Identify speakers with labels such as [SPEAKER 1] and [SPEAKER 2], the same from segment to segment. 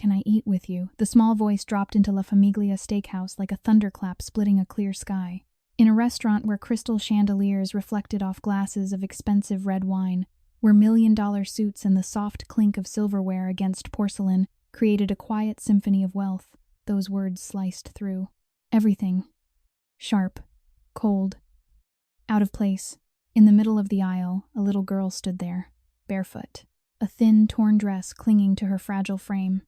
[SPEAKER 1] "Can I eat with you?" The small voice dropped into La Famiglia Steakhouse like a thunderclap splitting a clear sky. In a restaurant where crystal chandeliers reflected off glasses of expensive red wine, where million-dollar suits and the soft clink of silverware against porcelain created a quiet symphony of wealth, those words sliced through. Everything. Sharp. Cold. Out of place. In the middle of the aisle, a little girl stood there, barefoot, a thin, torn dress clinging to her fragile frame.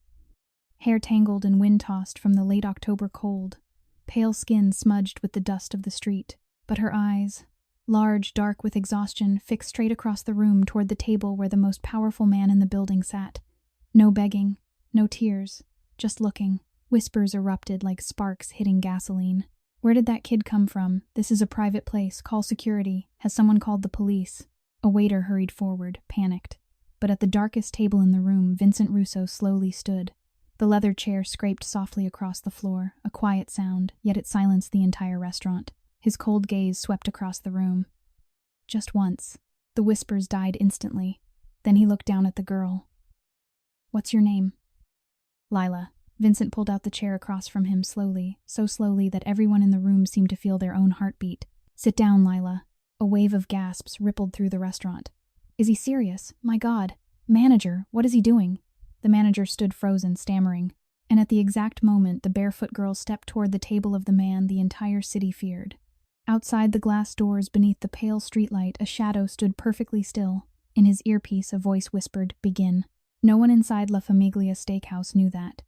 [SPEAKER 1] Hair tangled and wind-tossed from the late October cold, pale skin smudged with the dust of the street, but her eyes, large, dark with exhaustion, fixed straight across the room toward the table where the most powerful man in the building sat. No begging, no tears, just looking. Whispers erupted like sparks hitting gasoline. "Where did that kid come from? This is a private place. Call security. Has someone called the police?" A waiter hurried forward, panicked. But at the darkest table in the room, Vincent Russo slowly stood. The leather chair scraped softly across the floor, a quiet sound, yet it silenced the entire restaurant. His cold gaze swept across the room. Just once. The whispers died instantly. Then he looked down at the girl. "What's your name?" "Lila." Vincent pulled out the chair across from him slowly, so slowly that everyone in the room seemed to feel their own heartbeat. "Sit down, Lila." A wave of gasps rippled through the restaurant. "Is he serious? My God. Manager, what is he doing?" The manager stood frozen, stammering. And at the exact moment the barefoot girl stepped toward the table of the man the entire city feared. Outside the glass doors beneath the pale streetlight, a shadow stood perfectly still. In his earpiece, a voice whispered, "Begin." No one inside La Famiglia Steakhouse knew that.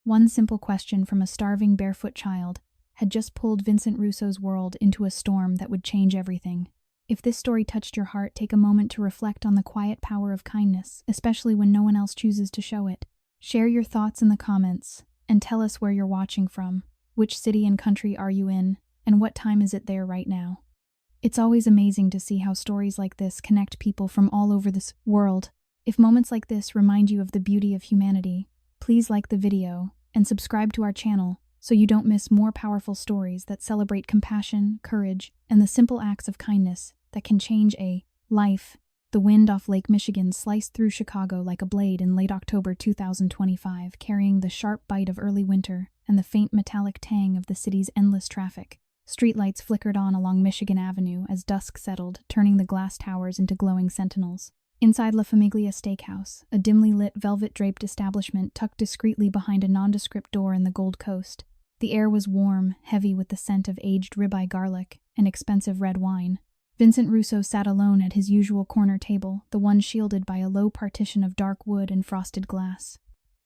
[SPEAKER 1] One simple question from a starving barefoot child had just pulled Vincent Russo's world into a storm that would change everything. If this story touched your heart, take a moment to reflect on the quiet power of kindness, especially when no one else chooses to show it. Share your thoughts in the comments, and tell us where you're watching from. Which city and country are you in, and what time is it there right now? It's always amazing to see how stories like this connect people from all over this world. If moments like this remind you of the beauty of humanity, please like the video and subscribe to our channel so you don't miss more powerful stories that celebrate compassion, courage, and the simple acts of kindness that can change a life. The wind off Lake Michigan sliced through Chicago like a blade in late October 2025, carrying the sharp bite of early winter and the faint metallic tang of the city's endless traffic. Streetlights flickered on along Michigan Avenue as dusk settled, turning the glass towers into glowing sentinels. Inside La Famiglia Steakhouse, a dimly lit, velvet-draped establishment tucked discreetly behind a nondescript door in the Gold Coast. The air was warm, heavy with the scent of aged ribeye garlic and expensive red wine. Vincent Russo sat alone at his usual corner table, the one shielded by a low partition of dark wood and frosted glass.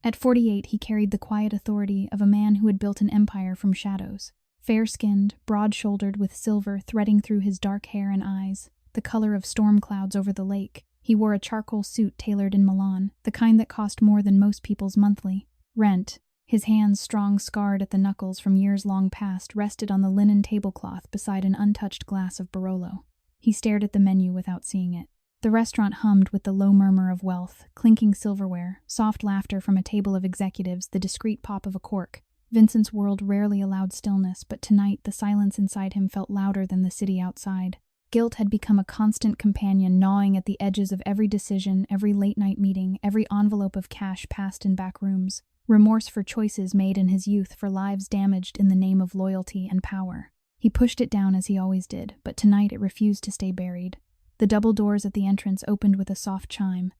[SPEAKER 1] At 48, he carried the quiet authority of a man who had built an empire from shadows. Fair-skinned, broad-shouldered with silver threading through his dark hair and eyes, the color of storm clouds over the lake, he wore a charcoal suit tailored in Milan, the kind that cost more than most people's monthly rent. His hands, strong scarred at the knuckles from years long past, rested on the linen tablecloth beside an untouched glass of Barolo. He stared at the menu without seeing it. The restaurant hummed with the low murmur of wealth, clinking silverware, soft laughter from a table of executives, the discreet pop of a cork. Vincent's world rarely allowed stillness, but tonight the silence inside him felt louder than the city outside. Guilt had become a constant companion, gnawing at the edges of every decision, every late-night meeting, every envelope of cash passed in back rooms. Remorse for choices made in his youth, for lives damaged in the name of loyalty and power. He pushed it down as he always did, but tonight it refused to stay buried. The double doors at the entrance opened with a soft chime.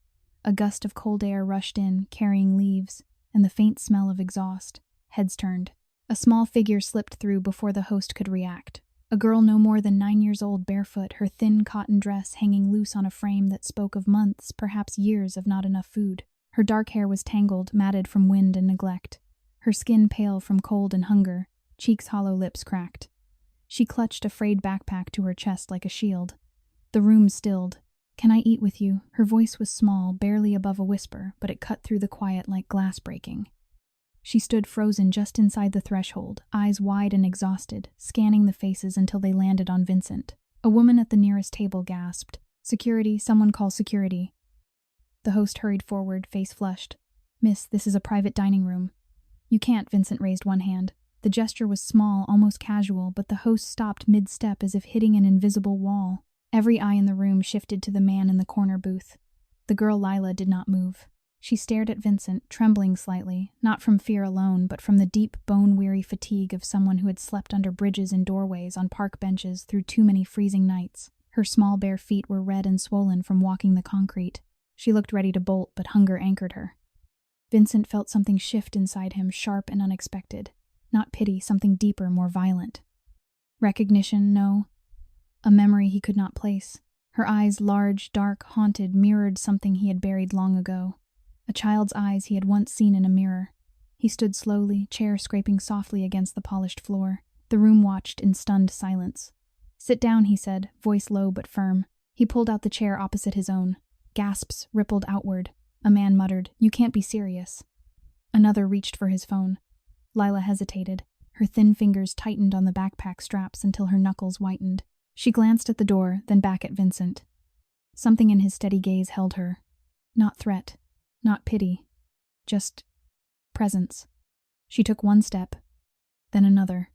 [SPEAKER 1] A gust of cold air rushed in, carrying leaves, and the faint smell of exhaust. Heads turned. A small figure slipped through before the host could react. A girl no more than 9 years old, barefoot, her thin cotton dress hanging loose on a frame that spoke of months, perhaps years, of not enough food. Her dark hair was tangled, matted from wind and neglect. Her skin pale from cold and hunger, cheeks hollow, lips cracked. She clutched a frayed backpack to her chest like a shield. The room stilled. "Can I eat with you?" Her voice was small, barely above a whisper, but it cut through the quiet like glass breaking. She stood frozen just inside the threshold, eyes wide and exhausted, scanning the faces until they landed on Vincent. A woman at the nearest table gasped, "Security, someone call security." The host hurried forward, face flushed. "Miss, this is a private dining room." "You can't," Vincent raised one hand. The gesture was small, almost casual, but the host stopped mid-step as if hitting an invisible wall. Every eye in the room shifted to the man in the corner booth. The girl Lila did not move. She stared at Vincent, trembling slightly, not from fear alone, but from the deep, bone-weary fatigue of someone who had slept under bridges and doorways on park benches through too many freezing nights. Her small bare feet were red and swollen from walking the concrete. She looked ready to bolt, but hunger anchored her. Vincent felt something shift inside him, sharp and unexpected. Not pity, something deeper, more violent. Recognition, no. A memory he could not place. Her eyes, large, dark, haunted, mirrored something he had buried long ago. A child's eyes he had once seen in a mirror. He stood slowly, chair scraping softly against the polished floor. The room watched in stunned silence. "Sit down," he said, voice low but firm. He pulled out the chair opposite his own. Gasps rippled outward. A man muttered, "You can't be serious." Another reached for his phone. Lila hesitated. Her thin fingers tightened on the backpack straps until her knuckles whitened. She glanced at the door, then back at Vincent. Something in his steady gaze held her. Not threat. Not pity. Just presence. She took one step, then another.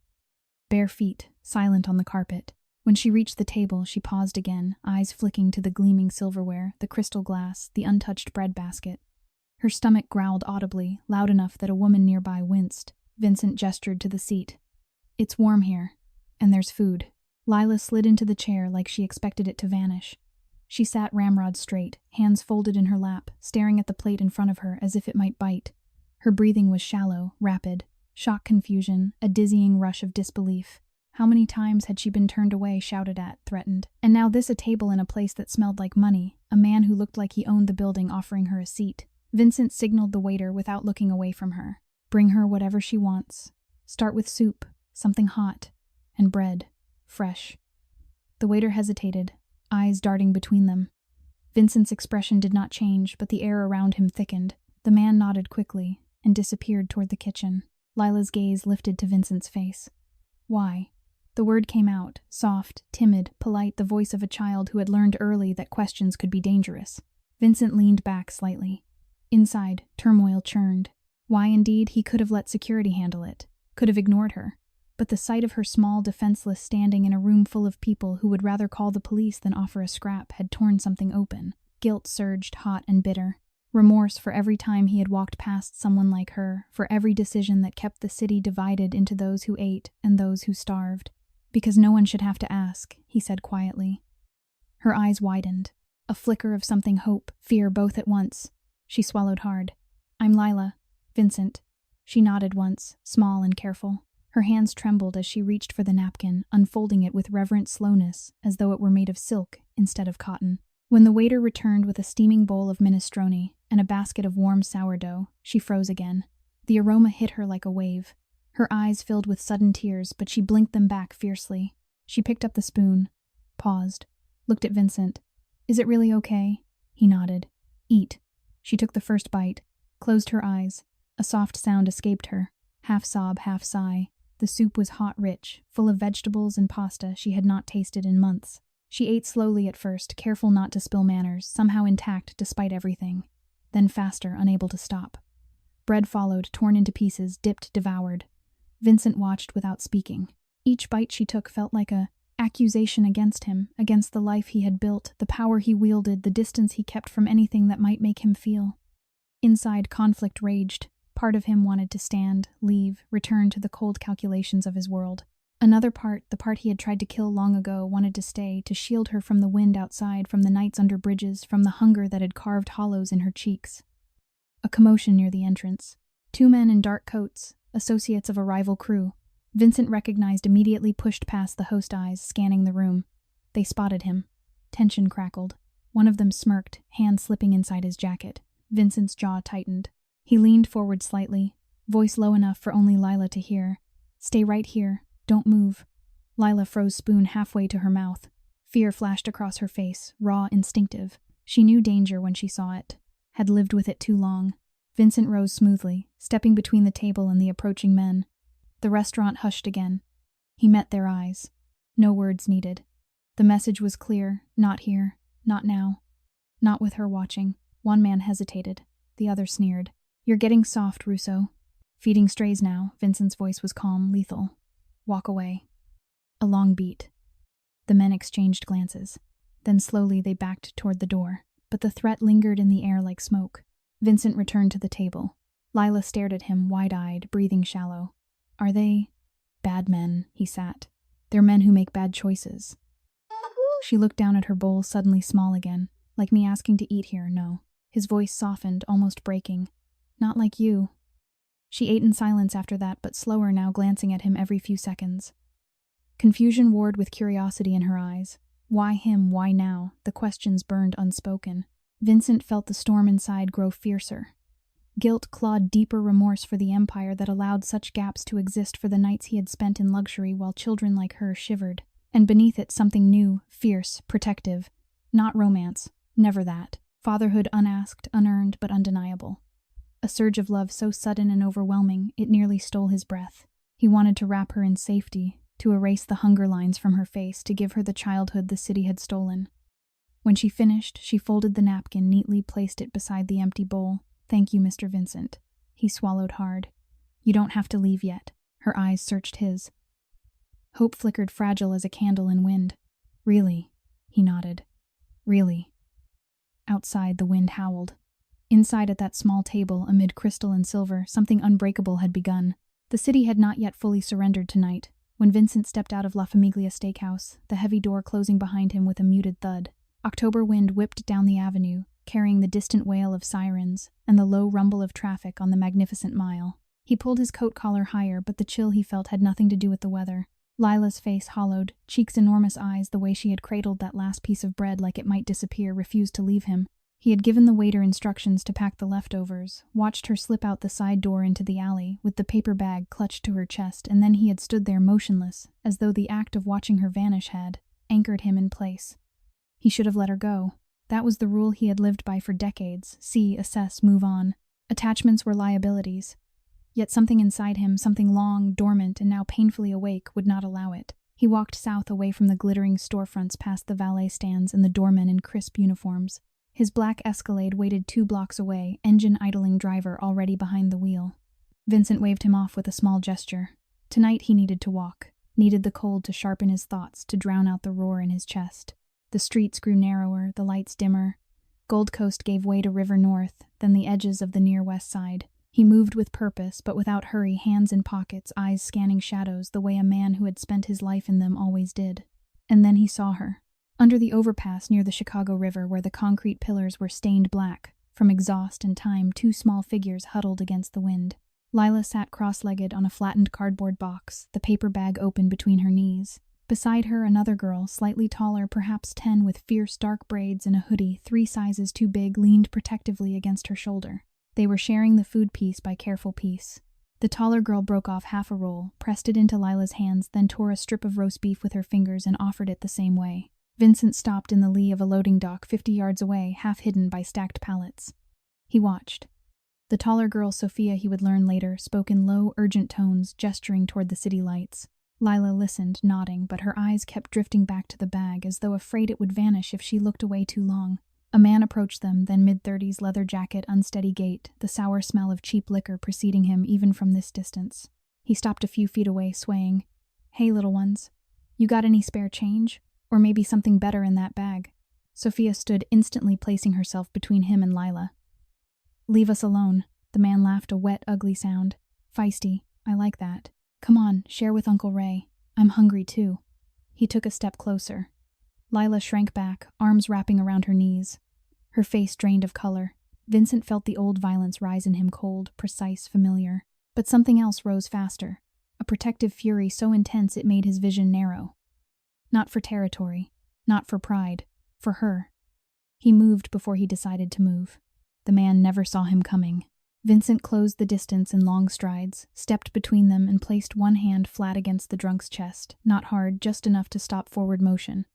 [SPEAKER 1] Bare feet, silent on the carpet. When she reached the table, she paused again, eyes flicking to the gleaming silverware, the crystal glass, the untouched bread basket. Her stomach growled audibly, loud enough that a woman nearby winced. Vincent gestured to the seat. "It's warm here, and there's food." Lila slid into the chair like she expected it to vanish. She sat ramrod straight, hands folded in her lap, staring at the plate in front of her as if it might bite. Her breathing was shallow, rapid. Shock, confusion, a dizzying rush of disbelief. How many times had she been turned away, shouted at, threatened? And now this, a table in a place that smelled like money, a man who looked like he owned the building offering her a seat. Vincent signaled the waiter without looking away from her. "Bring her whatever she wants. Start with soup, something hot, and bread, fresh." The waiter hesitated, eyes darting between them. Vincent's expression did not change, but the air around him thickened. The man nodded quickly and disappeared toward the kitchen. Lila's gaze lifted to Vincent's face. "Why?" The word came out, soft, timid, polite, the voice of a child who had learned early that questions could be dangerous. Vincent leaned back slightly. Inside, turmoil churned. Why, indeed, he could have let security handle it, could have ignored her. But the sight of her small, defenseless, standing in a room full of people who would rather call the police than offer a scrap had torn something open. Guilt surged, hot and bitter. Remorse for every time he had walked past someone like her, for every decision that kept the city divided into those who ate and those who starved. "Because no one should have to ask," he said quietly. Her eyes widened. A flicker of something, hope, fear, both at once. She swallowed hard. "I'm Lila. Vincent." She nodded once, small and careful. Her hands trembled as she reached for the napkin, unfolding it with reverent slowness, as though it were made of silk instead of cotton. When the waiter returned with a steaming bowl of minestrone and a basket of warm sourdough, she froze again. The aroma hit her like a wave. Her eyes filled with sudden tears, but she blinked them back fiercely. She picked up the spoon, paused, looked at Vincent. "Is it really okay?" He nodded. "Eat." She took the first bite, closed her eyes. A soft sound escaped her, half sob, half sigh. The soup was hot, rich, full of vegetables and pasta she had not tasted in months. She ate slowly at first, careful not to spill manners, somehow intact despite everything. Then faster, unable to stop. Bread followed, torn into pieces, dipped, devoured. Vincent watched without speaking. Each bite she took felt like a accusation against him, against the life he had built, the power he wielded, the distance he kept from anything that might make him feel. Inside, conflict raged. Part of him wanted to stand, leave, return to the cold calculations of his world. Another part, the part he had tried to kill long ago, wanted to stay, to shield her from the wind outside, from the nights under bridges, from the hunger that had carved hollows in her cheeks. A commotion near the entrance. 2 men in dark coats, associates of a rival crew. Vincent recognized immediately, pushed past the host eyes, scanning the room. They spotted him. Tension crackled. One of them smirked, hand slipping inside his jacket. Vincent's jaw tightened. He leaned forward slightly, voice low enough for only Lila to hear. "Stay right here. Don't move." Lila froze spoon halfway to her mouth. Fear flashed across her face, raw, instinctive. She knew danger when she saw it. Had lived with it too long. Vincent rose smoothly, stepping between the table and the approaching men. The restaurant hushed again. He met their eyes. No words needed. The message was clear. Not here. Not now. Not with her watching. One man hesitated. The other sneered. "You're getting soft, Russo." "Feeding strays now." Vincent's voice was calm, lethal. "Walk away." A long beat. The men exchanged glances. Then slowly they backed toward the door. But the threat lingered in the air like smoke. Vincent returned to the table. Lila stared at him, wide-eyed, breathing shallow. Are they bad men? He sat. They're men who make bad choices. She looked down at her bowl, suddenly small again. Like me asking to eat here, no. His voice softened, almost breaking. Not like you. She ate in silence after that, but slower now, glancing at him every few seconds. Confusion warred with curiosity in her eyes. Why him? Why now? The questions burned unspoken. Vincent felt the storm inside grow fiercer. Guilt clawed deeper, remorse for the empire that allowed such gaps to exist for the nights he had spent in luxury while children like her shivered. And beneath it something new, fierce, protective. Not romance. Never that. Fatherhood unasked, unearned, but undeniable. A surge of love so sudden and overwhelming, it nearly stole his breath. He wanted to wrap her in safety, to erase the hunger lines from her face, to give her the childhood the city had stolen. When she finished, she folded the napkin, neatly placed it beside the empty bowl. Thank you, Mr. Vincent. He swallowed hard. You don't have to leave yet. Her eyes searched his. Hope flickered, fragile as a candle in wind. Really? He nodded. Really? Outside, the wind howled. Inside, at that small table, amid crystal and silver, something unbreakable had begun. The city had not yet fully surrendered tonight. When Vincent stepped out of La Famiglia Steakhouse, the heavy door closing behind him with a muted thud, October wind whipped down the avenue, carrying the distant wail of sirens and the low rumble of traffic on the magnificent mile. He pulled his coat collar higher, but the chill he felt had nothing to do with the weather. Lila's face hollowed, Cheek's enormous eyes, the way she had cradled that last piece of bread like it might disappear, refused to leave him. He had given the waiter instructions to pack the leftovers, watched her slip out the side door into the alley, with the paper bag clutched to her chest, and then he had stood there motionless, as though the act of watching her vanish had anchored him in place. He should have let her go. That was the rule he had lived by for decades. See, assess, move on. Attachments were liabilities. Yet something inside him, something long, dormant, and now painfully awake, would not allow it. He walked south away from the glittering storefronts past the valet stands and the doormen in crisp uniforms. His black Escalade waited 2 blocks away, engine idling, driver already behind the wheel. Vincent waved him off with a small gesture. Tonight he needed to walk, needed the cold to sharpen his thoughts, to drown out the roar in his chest. The streets grew narrower, the lights dimmer. Gold Coast gave way to River North, then the edges of the near west side. He moved with purpose, but without hurry, hands in pockets, eyes scanning shadows the way a man who had spent his life in them always did. And then he saw her. Under the overpass near the Chicago River, where the concrete pillars were stained black, from exhaust and time, 2 small figures huddled against the wind. Lila sat cross-legged on a flattened cardboard box, the paper bag open between her knees. Beside her, another girl, slightly taller, perhaps 10, with fierce dark braids and a hoodie 3 sizes too big, leaned protectively against her shoulder. They were sharing the food piece by careful piece. The taller girl broke off half a roll, pressed it into Lila's hands, then tore a strip of roast beef with her fingers and offered it the same way. Vincent stopped in the lee of a loading dock 50 yards away, half hidden by stacked pallets. He watched. The taller girl, Sophia, he would learn later, spoke in low, urgent tones, gesturing toward the city lights. Lila listened, nodding, but her eyes kept drifting back to the bag, as though afraid it would vanish if she looked away too long. A man approached them, then mid-30s, leather jacket, unsteady gait, the sour smell of cheap liquor preceding him even from this distance. He stopped a few feet away, swaying. Hey, little ones. You got any spare change? Or maybe something better in that bag? Sophia stood, instantly placing herself between him and Lila. Leave us alone. The man laughed, a wet, ugly sound. Feisty. I like that. Come on, share with Uncle Ray. I'm hungry too. He took a step closer. Lila shrank back, arms wrapping around her knees. Her face drained of color. Vincent felt the old violence rise in him, cold, precise, familiar. But something else rose faster. A protective fury so intense it made his vision narrow. Not for territory, not for pride, for her. He moved before he decided to move. The man never saw him coming. Vincent closed the distance in long strides, stepped between them and placed one hand flat against the drunk's chest, not hard, just enough to stop forward motion.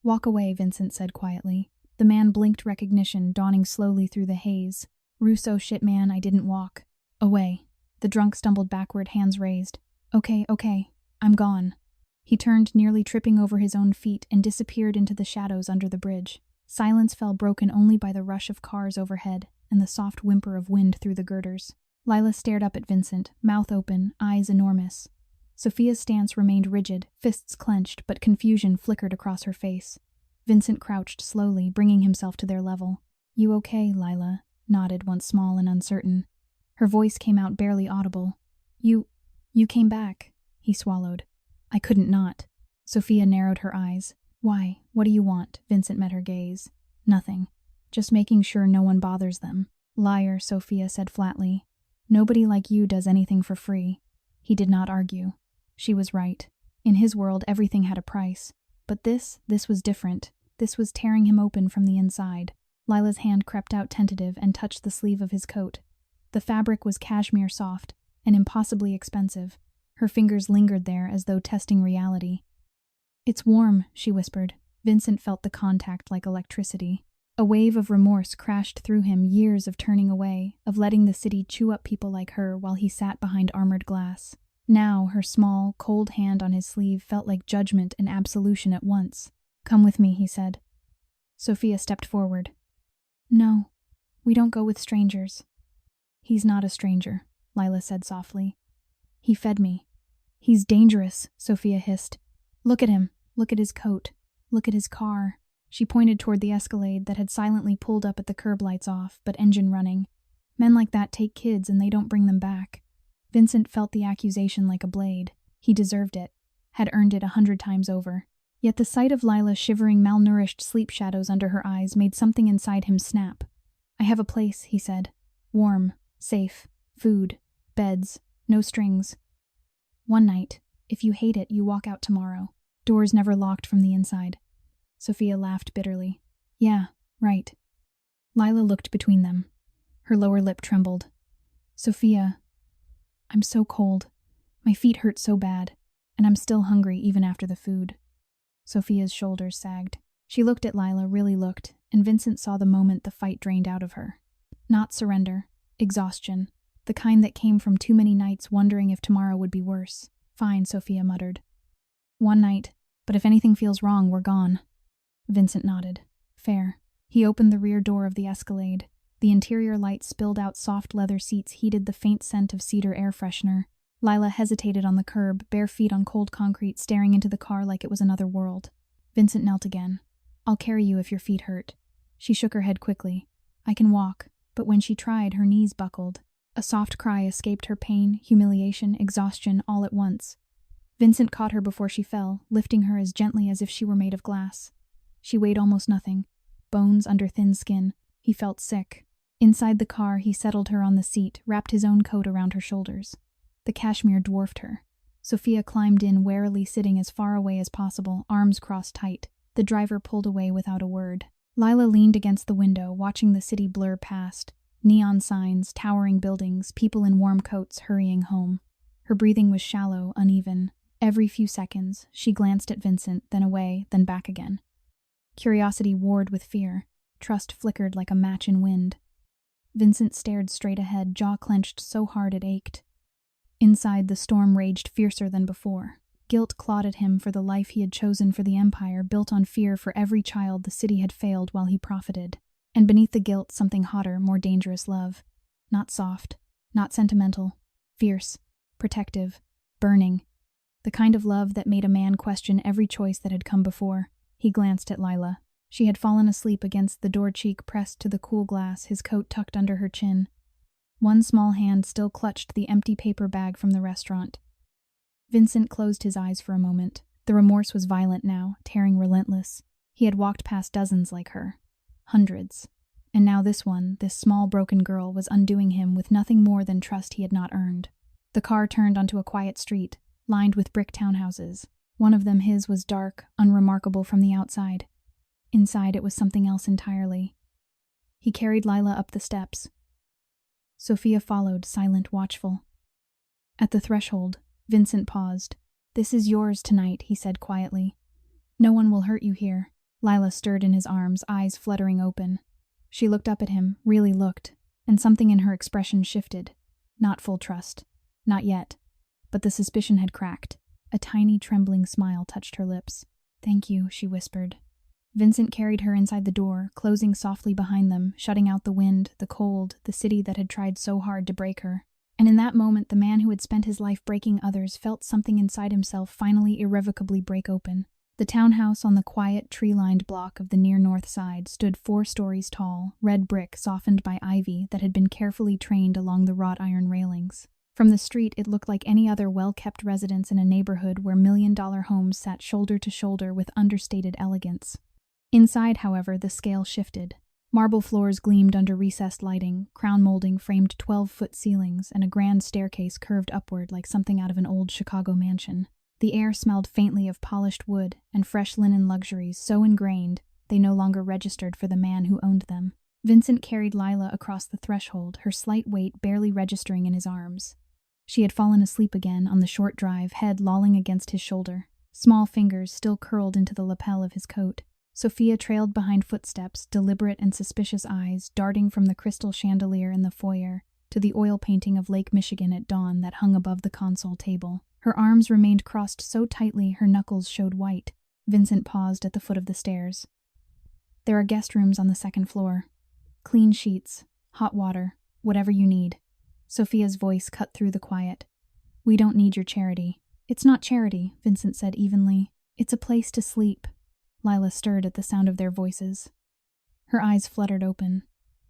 [SPEAKER 1] Walk away, Vincent said quietly. The man blinked recognition, dawning slowly through the haze. Russo, shit man, I didn't walk. Away. The drunk stumbled backward, hands raised. Okay, I'm gone. He turned, nearly tripping over his own feet, and disappeared into the shadows under the bridge. Silence fell, broken only by the rush of cars overhead and the soft whimper of wind through the girders. Lila stared up at Vincent, mouth open, eyes enormous. Sophia's stance remained rigid, fists clenched, but confusion flickered across her face. Vincent crouched slowly, bringing himself to their level. You okay, Lila? nodded once small and uncertain. Her voice came out barely audible. You came back, he swallowed. I couldn't not. Sophia narrowed her eyes. Why? What do you want? Vincent met her gaze. Nothing. Just making sure no one bothers them. Liar, Sophia said flatly. Nobody like you does anything for free. He did not argue. She was right. In his world, everything had a price. But this was different. This was tearing him open from the inside. Lila's hand crept out tentative and touched the sleeve of his coat. The fabric was cashmere soft and impossibly expensive. Her fingers lingered there as though testing reality. It's warm, she whispered. Vincent felt the contact like electricity. A wave of remorse crashed through him, years of turning away, of letting the city chew up people like her while he sat behind armored glass. Now, her small, cold hand on his sleeve felt like judgment and absolution at once. Come with me, he said. Sophia stepped forward. No, we don't go with strangers. He's not a stranger, Lila said softly. He fed me. He's dangerous, Sophia hissed. Look at him. Look at his coat. Look at his car. She pointed toward the Escalade that had silently pulled up at the curb lights off, but engine running. Men like that take kids and they don't bring them back. Vincent felt the accusation like a blade. He deserved it, had earned it 100 times over. Yet the sight of Lila shivering malnourished sleep shadows under her eyes made something inside him snap. I have a place, he said. Warm, safe, food, beds, no strings. One night, if you hate it, you walk out tomorrow. Doors never locked from the inside. Sophia laughed bitterly. Yeah, right. Lila looked between them. Her lower lip trembled. Sophia, I'm so cold. My feet hurt so bad, and I'm still hungry even after the food. Sophia's shoulders sagged. She looked at Lila, really looked, and Vincent saw the moment the fight drained out of her. Not surrender, exhaustion, the kind that came from too many nights wondering if tomorrow would be worse. Fine, Sophia muttered. One night, but if anything feels wrong, we're gone. Vincent nodded. Fair. He opened the rear door of the Escalade. The interior light spilled out soft leather seats heated the faint scent of cedar air freshener. Lila hesitated on the curb, bare feet on cold concrete, staring into the car like it was another world. Vincent knelt again. I'll carry you if your feet hurt. She shook her head quickly. I can walk, but when she tried, her knees buckled. A soft cry escaped her, pain, humiliation, exhaustion, all at once. Vincent caught her before she fell, lifting her as gently as if she were made of glass. She weighed almost nothing. Bones under thin skin. He felt sick. Inside the car, he settled her on the seat, wrapped his own coat around her shoulders. The cashmere dwarfed her. Sophia climbed in, warily sitting as far away as possible, arms crossed tight. The driver pulled away without a word. Lila leaned against the window, watching the city blur past. Neon signs, towering buildings, people in warm coats hurrying home. Her breathing was shallow, uneven. Every few seconds, she glanced at Vincent, then away, then back again. Curiosity warred with fear. Trust flickered like a match in wind. Vincent stared straight ahead, jaw clenched so hard it ached. Inside, the storm raged fiercer than before. Guilt clawed at him for the life he had chosen for the Empire, built on fear for every child the city had failed while he profited. And beneath the guilt, something hotter, more dangerous love. Not soft, not sentimental, fierce, protective, burning. The kind of love that made a man question every choice that had come before. He glanced at Lila. She had fallen asleep against the door cheek pressed to the cool glass, his coat tucked under her chin. One small hand still clutched the empty paper bag from the restaurant. Vincent closed his eyes for a moment. The remorse was violent now, tearing relentless. He had walked past dozens like her. Hundreds. And now this one, this small broken girl, was undoing him with nothing more than trust he had not earned. The car turned onto a quiet street, lined with brick townhouses. One of them, his, was dark, unremarkable from the outside. Inside, it was something else entirely. He carried Lila up the steps. Sophia followed, silent, watchful. At the threshold, Vincent paused. "This is yours tonight," he said quietly. "No one will hurt you here." Lila stirred in his arms, eyes fluttering open. She looked up at him, really looked, and something in her expression shifted. Not full trust. Not yet. But the suspicion had cracked. A tiny, trembling smile touched her lips. "Thank you," she whispered. Vincent carried her inside the door, closing softly behind them, shutting out the wind, the cold, the city that had tried so hard to break her. And in that moment, the man who had spent his life breaking others felt something inside himself finally irrevocably break open. The townhouse on the quiet, tree-lined block of the near north side stood 4 stories tall, red brick softened by ivy that had been carefully trained along the wrought iron railings. From the street, it looked like any other well-kept residence in a neighborhood where million-dollar homes sat shoulder to shoulder with understated elegance. Inside, however, the scale shifted. Marble floors gleamed under recessed lighting, crown molding framed 12-foot ceilings, and a grand staircase curved upward like something out of an old Chicago mansion. The air smelled faintly of polished wood and fresh linen luxuries so ingrained they no longer registered for the man who owned them. Vincent carried Lila across the threshold, her slight weight barely registering in his arms. She had fallen asleep again on the short drive, head lolling against his shoulder, small fingers still curled into the lapel of his coat. Sophia trailed behind footsteps, deliberate and suspicious eyes darting from the crystal chandelier in the foyer to the oil painting of Lake Michigan at dawn that hung above the console table. Her arms remained crossed so tightly her knuckles showed white. Vincent paused at the foot of the stairs. There are guest rooms on the 2nd floor. Clean sheets, hot water, whatever you need. Sophia's voice cut through the quiet. We don't need your charity. It's not charity, Vincent said evenly. It's a place to sleep. Lila stirred at the sound of their voices. Her eyes fluttered open.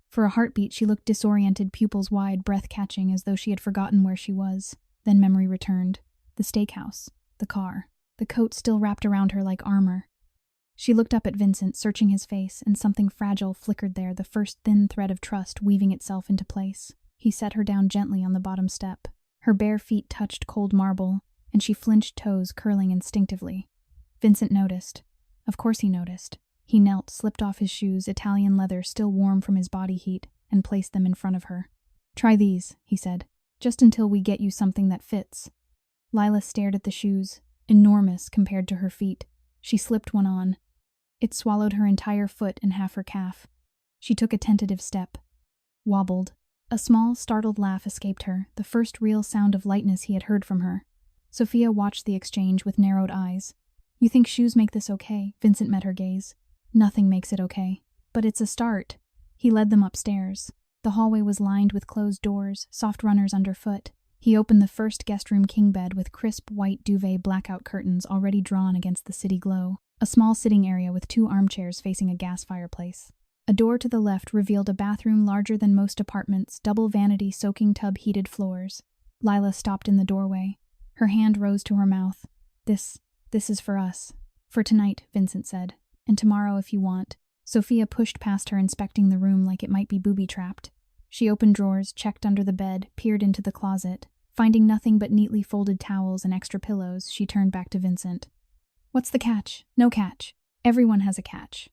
[SPEAKER 1] For a heartbeat, she looked disoriented, pupils wide, breath catching, as though she had forgotten where she was. Then memory returned. The steakhouse, the car, the coat still wrapped around her like armor. She looked up at Vincent, searching his face, and something fragile flickered there, the first thin thread of trust weaving itself into place. He set her down gently on the bottom step. Her bare feet touched cold marble, and she flinched, toes curling instinctively. Vincent noticed. Of course he noticed. He knelt, slipped off his shoes, Italian leather still warm from his body heat, and placed them in front of her. Try these, he said, just until we get you something that fits. Lila stared at the shoes, enormous compared to her feet. She slipped one on. It swallowed her entire foot and half her calf. She took a tentative step. Wobbled. A small, startled laugh escaped her, the first real sound of lightness he had heard from her. Sophia watched the exchange with narrowed eyes. You think shoes make this okay? Vincent met her gaze. Nothing makes it okay. But it's a start. He led them upstairs. The hallway was lined with closed doors, soft runners underfoot. He opened the first guest room king bed with crisp white duvet blackout curtains already drawn against the city glow. A small sitting area with 2 armchairs facing a gas fireplace. A door to the left revealed a bathroom larger than most apartments, double vanity soaking tub heated floors. Lila stopped in the doorway. Her hand rose to her mouth. This is for us. For tonight, Vincent said. And tomorrow if you want. Sophia pushed past her, inspecting the room like it might be booby-trapped. She opened drawers, checked under the bed, peered into the closet. Finding nothing but neatly folded towels and extra pillows, she turned back to Vincent. What's the catch? No catch. Everyone has a catch.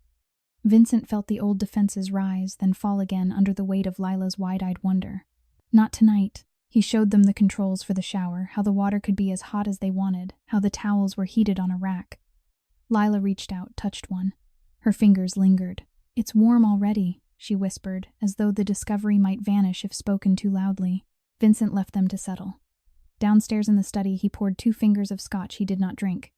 [SPEAKER 1] Vincent felt the old defenses rise, then fall again under the weight of Lila's wide-eyed wonder. Not tonight. He showed them the controls for the shower, how the water could be as hot as they wanted, how the towels were heated on a rack. Lila reached out, touched one. Her fingers lingered. It's warm already, she whispered, as though the discovery might vanish if spoken too loudly. Vincent left them to settle. Downstairs in the study, he poured 2 fingers of scotch he did not drink.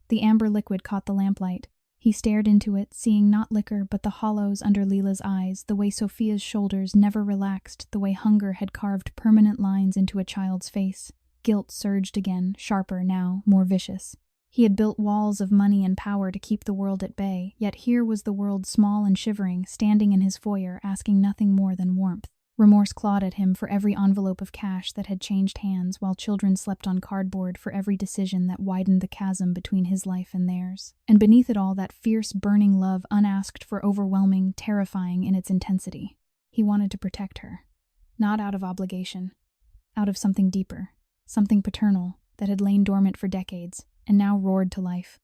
[SPEAKER 1] The amber liquid caught the lamplight. He stared into it, seeing not liquor but the hollows under Lila's eyes, the way Sophia's shoulders never relaxed, the way hunger had carved permanent lines into a child's face. Guilt surged again, sharper now, more vicious. He had built walls of money and power to keep the world at bay, yet here was the world small and shivering, standing in his foyer, asking nothing more than warmth. Remorse clawed at him for every envelope of cash that had changed hands, while children slept on cardboard for every decision that widened the chasm between his life and theirs. And beneath it all, that fierce, burning love, unasked for, overwhelming, terrifying in its intensity. He wanted to protect her. Not out of obligation. Out of something deeper. Something paternal that had lain dormant for decades, and now roared to life.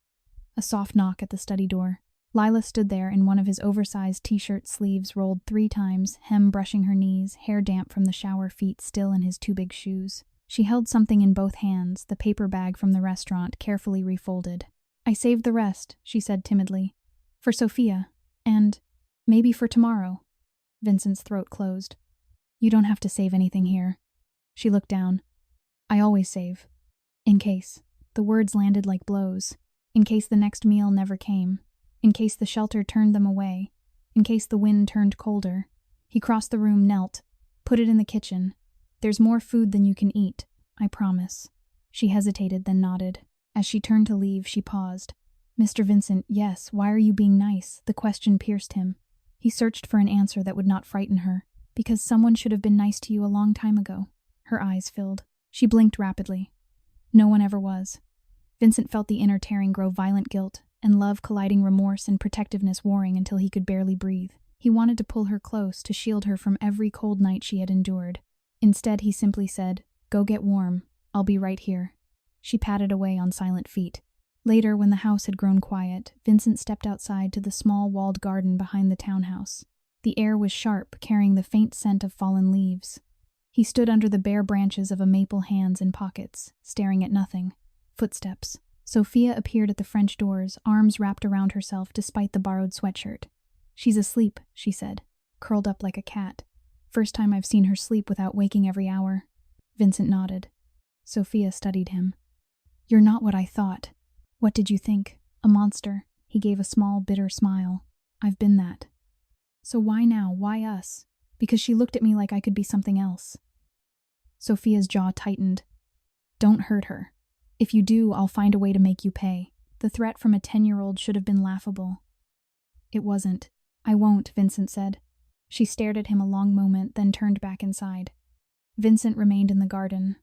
[SPEAKER 1] A soft knock at the study door. Lila stood there in one of his oversized t-shirt sleeves rolled 3 times, hem brushing her knees, hair damp from the shower, feet still in his 2 big shoes. She held something in both hands, the paper bag from the restaurant, carefully refolded. I saved the rest, she said timidly. For Sophia. And maybe for tomorrow. Vincent's throat closed. You don't have to save anything here. She looked down. I always save. In case. The words landed like blows. In case the next meal never came. In case the shelter turned them away. In case the wind turned colder. He crossed the room, knelt. Put it in the kitchen. There's more food than you can eat. I promise. She hesitated, then nodded. As she turned to leave, she paused. Mr. Vincent, yes, why are you being nice? The question pierced him. He searched for an answer that would not frighten her. Because someone should have been nice to you a long time ago. Her eyes filled. She blinked rapidly. No one ever was. Vincent felt the inner tearing grow violent guilt, and love colliding remorse and protectiveness warring until he could barely breathe. He wanted to pull her close to shield her from every cold night she had endured. Instead, he simply said, "Go get warm. I'll be right here." She padded away on silent feet. Later, when the house had grown quiet, Vincent stepped outside to the small walled garden behind the townhouse. The air was sharp, carrying the faint scent of fallen leaves. He stood under the bare branches of a maple, hands in pockets, staring at nothing. Footsteps. Sophia appeared at the French doors, arms wrapped around herself despite the borrowed sweatshirt. "She's asleep," she said, curled up like a cat. "First time I've seen her sleep without waking every hour." Vincent nodded. Sophia studied him. "You're not what I thought. What did you think? A monster?" He gave a small, bitter smile. "I've been that." "So why now? Why us?" "Because she looked at me like I could be something else." Sophia's jaw tightened. "Don't hurt her. If you do, I'll find a way to make you pay." The threat from a 10-year-old should have been laughable. "It wasn't." "I won't," Vincent said. She stared at him a long moment, then turned back inside. Vincent remained in the garden.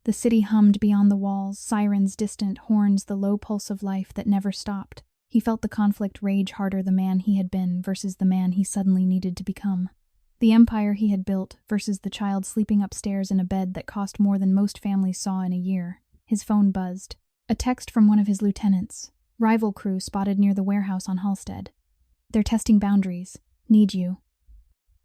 [SPEAKER 1] The city hummed beyond the walls, sirens distant, horns, the low pulse of life that never stopped. He felt the conflict rage harder, the man he had been versus the man he suddenly needed to become. The empire he had built versus the child sleeping upstairs in a bed that cost more than most families saw in a year. His phone buzzed. A text from one of his lieutenants. "Rival crew spotted near the warehouse on Halstead. They're testing boundaries. Need you."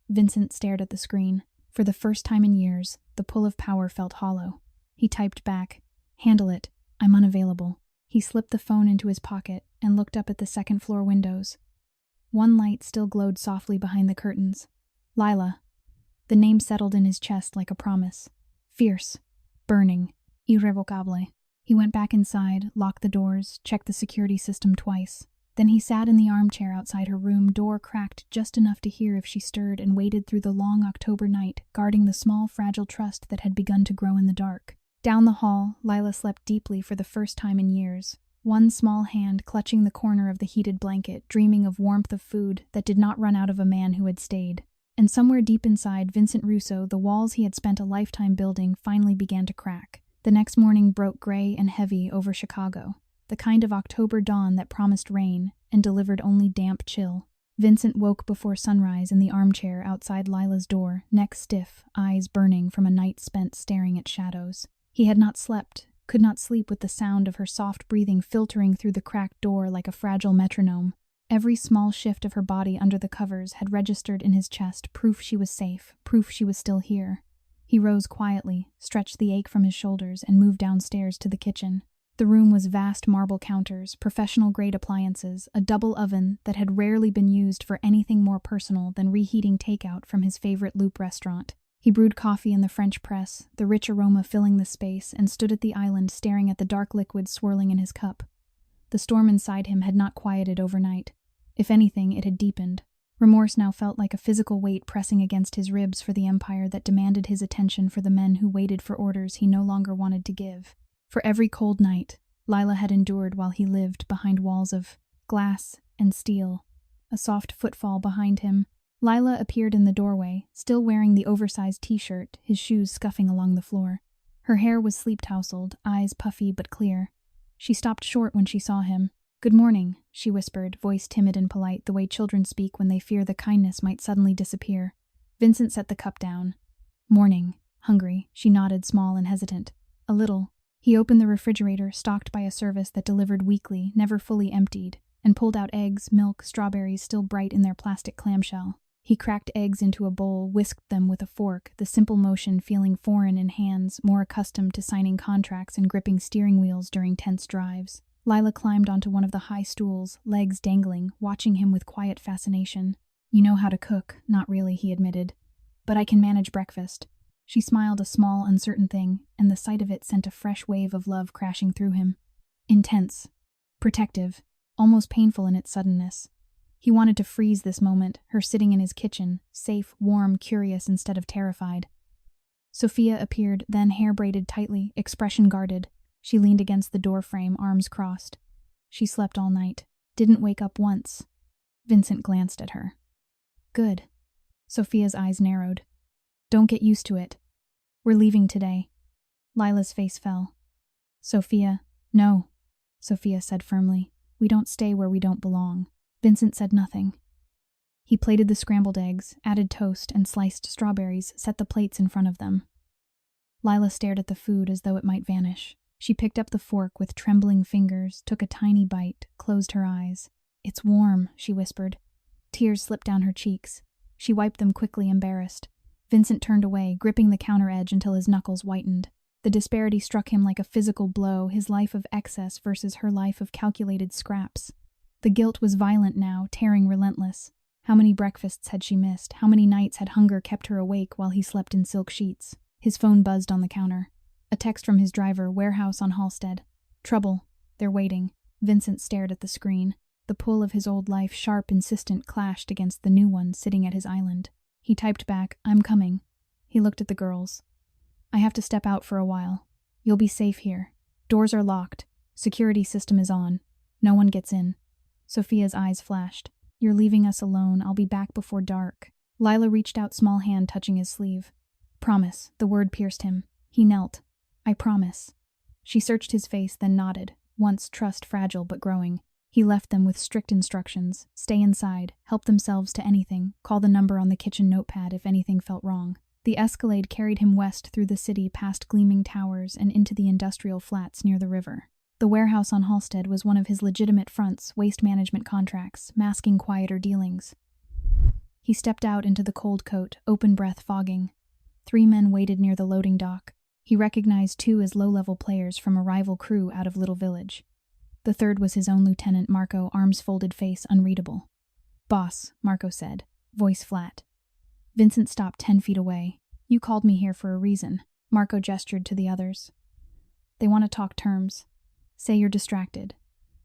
[SPEAKER 1] Vincent stared at the screen. For the first time in years, the pull of power felt hollow. He typed back, "Handle it. I'm unavailable." He slipped the phone into his pocket and looked up at the second-floor windows. One light still glowed softly behind the curtains. Lila. The name settled in his chest like a promise. Fierce. Burning. Irrevocable. He went back inside, locked the doors, checked the security system twice. Then he sat in the armchair outside her room, door cracked just enough to hear if she stirred, and waited through the long October night, guarding the small, fragile trust that had begun to grow in the dark. Down the hall, Lila slept deeply for the first time in years. One small hand clutching the corner of the heated blanket, dreaming of warmth of food that did not run out of a man who had stayed. And somewhere deep inside Vincent Russo, the walls he had spent a lifetime building finally began to crack. The next morning broke gray and heavy over Chicago, the kind of October dawn that promised rain and delivered only damp chill. Vincent woke before sunrise in the armchair outside Lila's door, neck stiff, eyes burning from a night spent staring at shadows. He had not slept, could not sleep with the sound of her soft breathing filtering through the cracked door like a fragile metronome. Every small shift of her body under the covers had registered in his chest, proof she was safe, proof she was still here. He rose quietly, stretched the ache from his shoulders, and moved downstairs to the kitchen. The room was vast marble counters, professional-grade appliances, a double oven that had rarely been used for anything more personal than reheating takeout from his favorite Loop restaurant. He brewed coffee in the French press, the rich aroma filling the space, and stood at the island staring at the dark liquid swirling in his cup. The storm inside him had not quieted overnight. If anything, it had deepened. Remorse now felt like a physical weight pressing against his ribs for the empire that demanded his attention, for the men who waited for orders he no longer wanted to give. For every cold night Lila had endured while he lived behind walls of glass and steel. A soft footfall behind him. Lila appeared in the doorway, still wearing the oversized t-shirt, his shoes scuffing along the floor. Her hair was sleep-tousled, eyes puffy but clear. She stopped short when she saw him. "Good morning," she whispered, voice timid and polite, the way children speak when they fear the kindness might suddenly disappear. Vincent set the cup down. "Morning. Hungry?" She nodded, small and hesitant. "A little." He opened the refrigerator, stocked by a service that delivered weekly, never fully emptied, and pulled out eggs, milk, strawberries still bright in their plastic clamshell. He cracked eggs into a bowl, whisked them with a fork, the simple motion feeling foreign in hands more accustomed to signing contracts and gripping steering wheels during tense drives. Lila climbed onto one of the high stools, legs dangling, watching him with quiet fascination. "You know how to cook." "Not really," he admitted. "But I can manage breakfast." She smiled, a small, uncertain thing, and the sight of it sent a fresh wave of love crashing through him. Intense. Protective. Almost painful in its suddenness. He wanted to freeze this moment, her sitting in his kitchen, safe, warm, curious instead of terrified. Sophia appeared, then hair braided tightly, expression guarded. She leaned against the door frame, arms crossed. She slept all night. Didn't wake up once. Vincent glanced at her. Good. Sophia's eyes narrowed. Don't get used to it. We're leaving today. Lila's face fell. Sophia, no, Sophia said firmly. We don't stay where we don't belong. Vincent said nothing. He plated the scrambled eggs, added toast, and sliced strawberries, set the plates in front of them. Lila stared at the food as though it might vanish. She picked up the fork with trembling fingers, took a tiny bite, closed her eyes. It's warm, she whispered. Tears slipped down her cheeks. She wiped them quickly, embarrassed. Vincent turned away, gripping the counter edge until his knuckles whitened. The disparity struck him like a physical blow, his life of excess versus her life of calculated scraps. The guilt was violent now, tearing relentless. How many breakfasts had she missed? How many nights had hunger kept her awake while he slept in silk sheets? His phone buzzed on the counter. A text from his driver, warehouse on Halstead. Trouble. They're waiting. Vincent stared at the screen. The pull of his old life, sharp, insistent, clashed against the new one sitting at his island. He typed back, I'm coming. He looked at the girls. I have to step out for a while. You'll be safe here. Doors are locked. Security system is on. No one gets in. Sophia's eyes flashed. You're leaving us alone. I'll be back before dark. Lila reached out, small hand touching his sleeve. Promise. The word pierced him. He knelt. I promise. She searched his face, then nodded, once trust fragile but growing. He left them with strict instructions. Stay inside, help themselves to anything, call the number on the kitchen notepad if anything felt wrong. The Escalade carried him west through the city past gleaming towers and into the industrial flats near the river. The warehouse on Halstead was one of his legitimate fronts, waste management contracts, masking quieter dealings. He stepped out into the cold coat, open breath fogging. 3 men waited near the loading dock. He recognized 2 as low-level players from a rival crew out of Little Village. The third was his own lieutenant, Marco, arms folded, face unreadable. Boss, Marco said, voice flat. Vincent stopped 10 feet away. You called me here for a reason. Marco gestured to the others. They want to talk terms. Say you're distracted.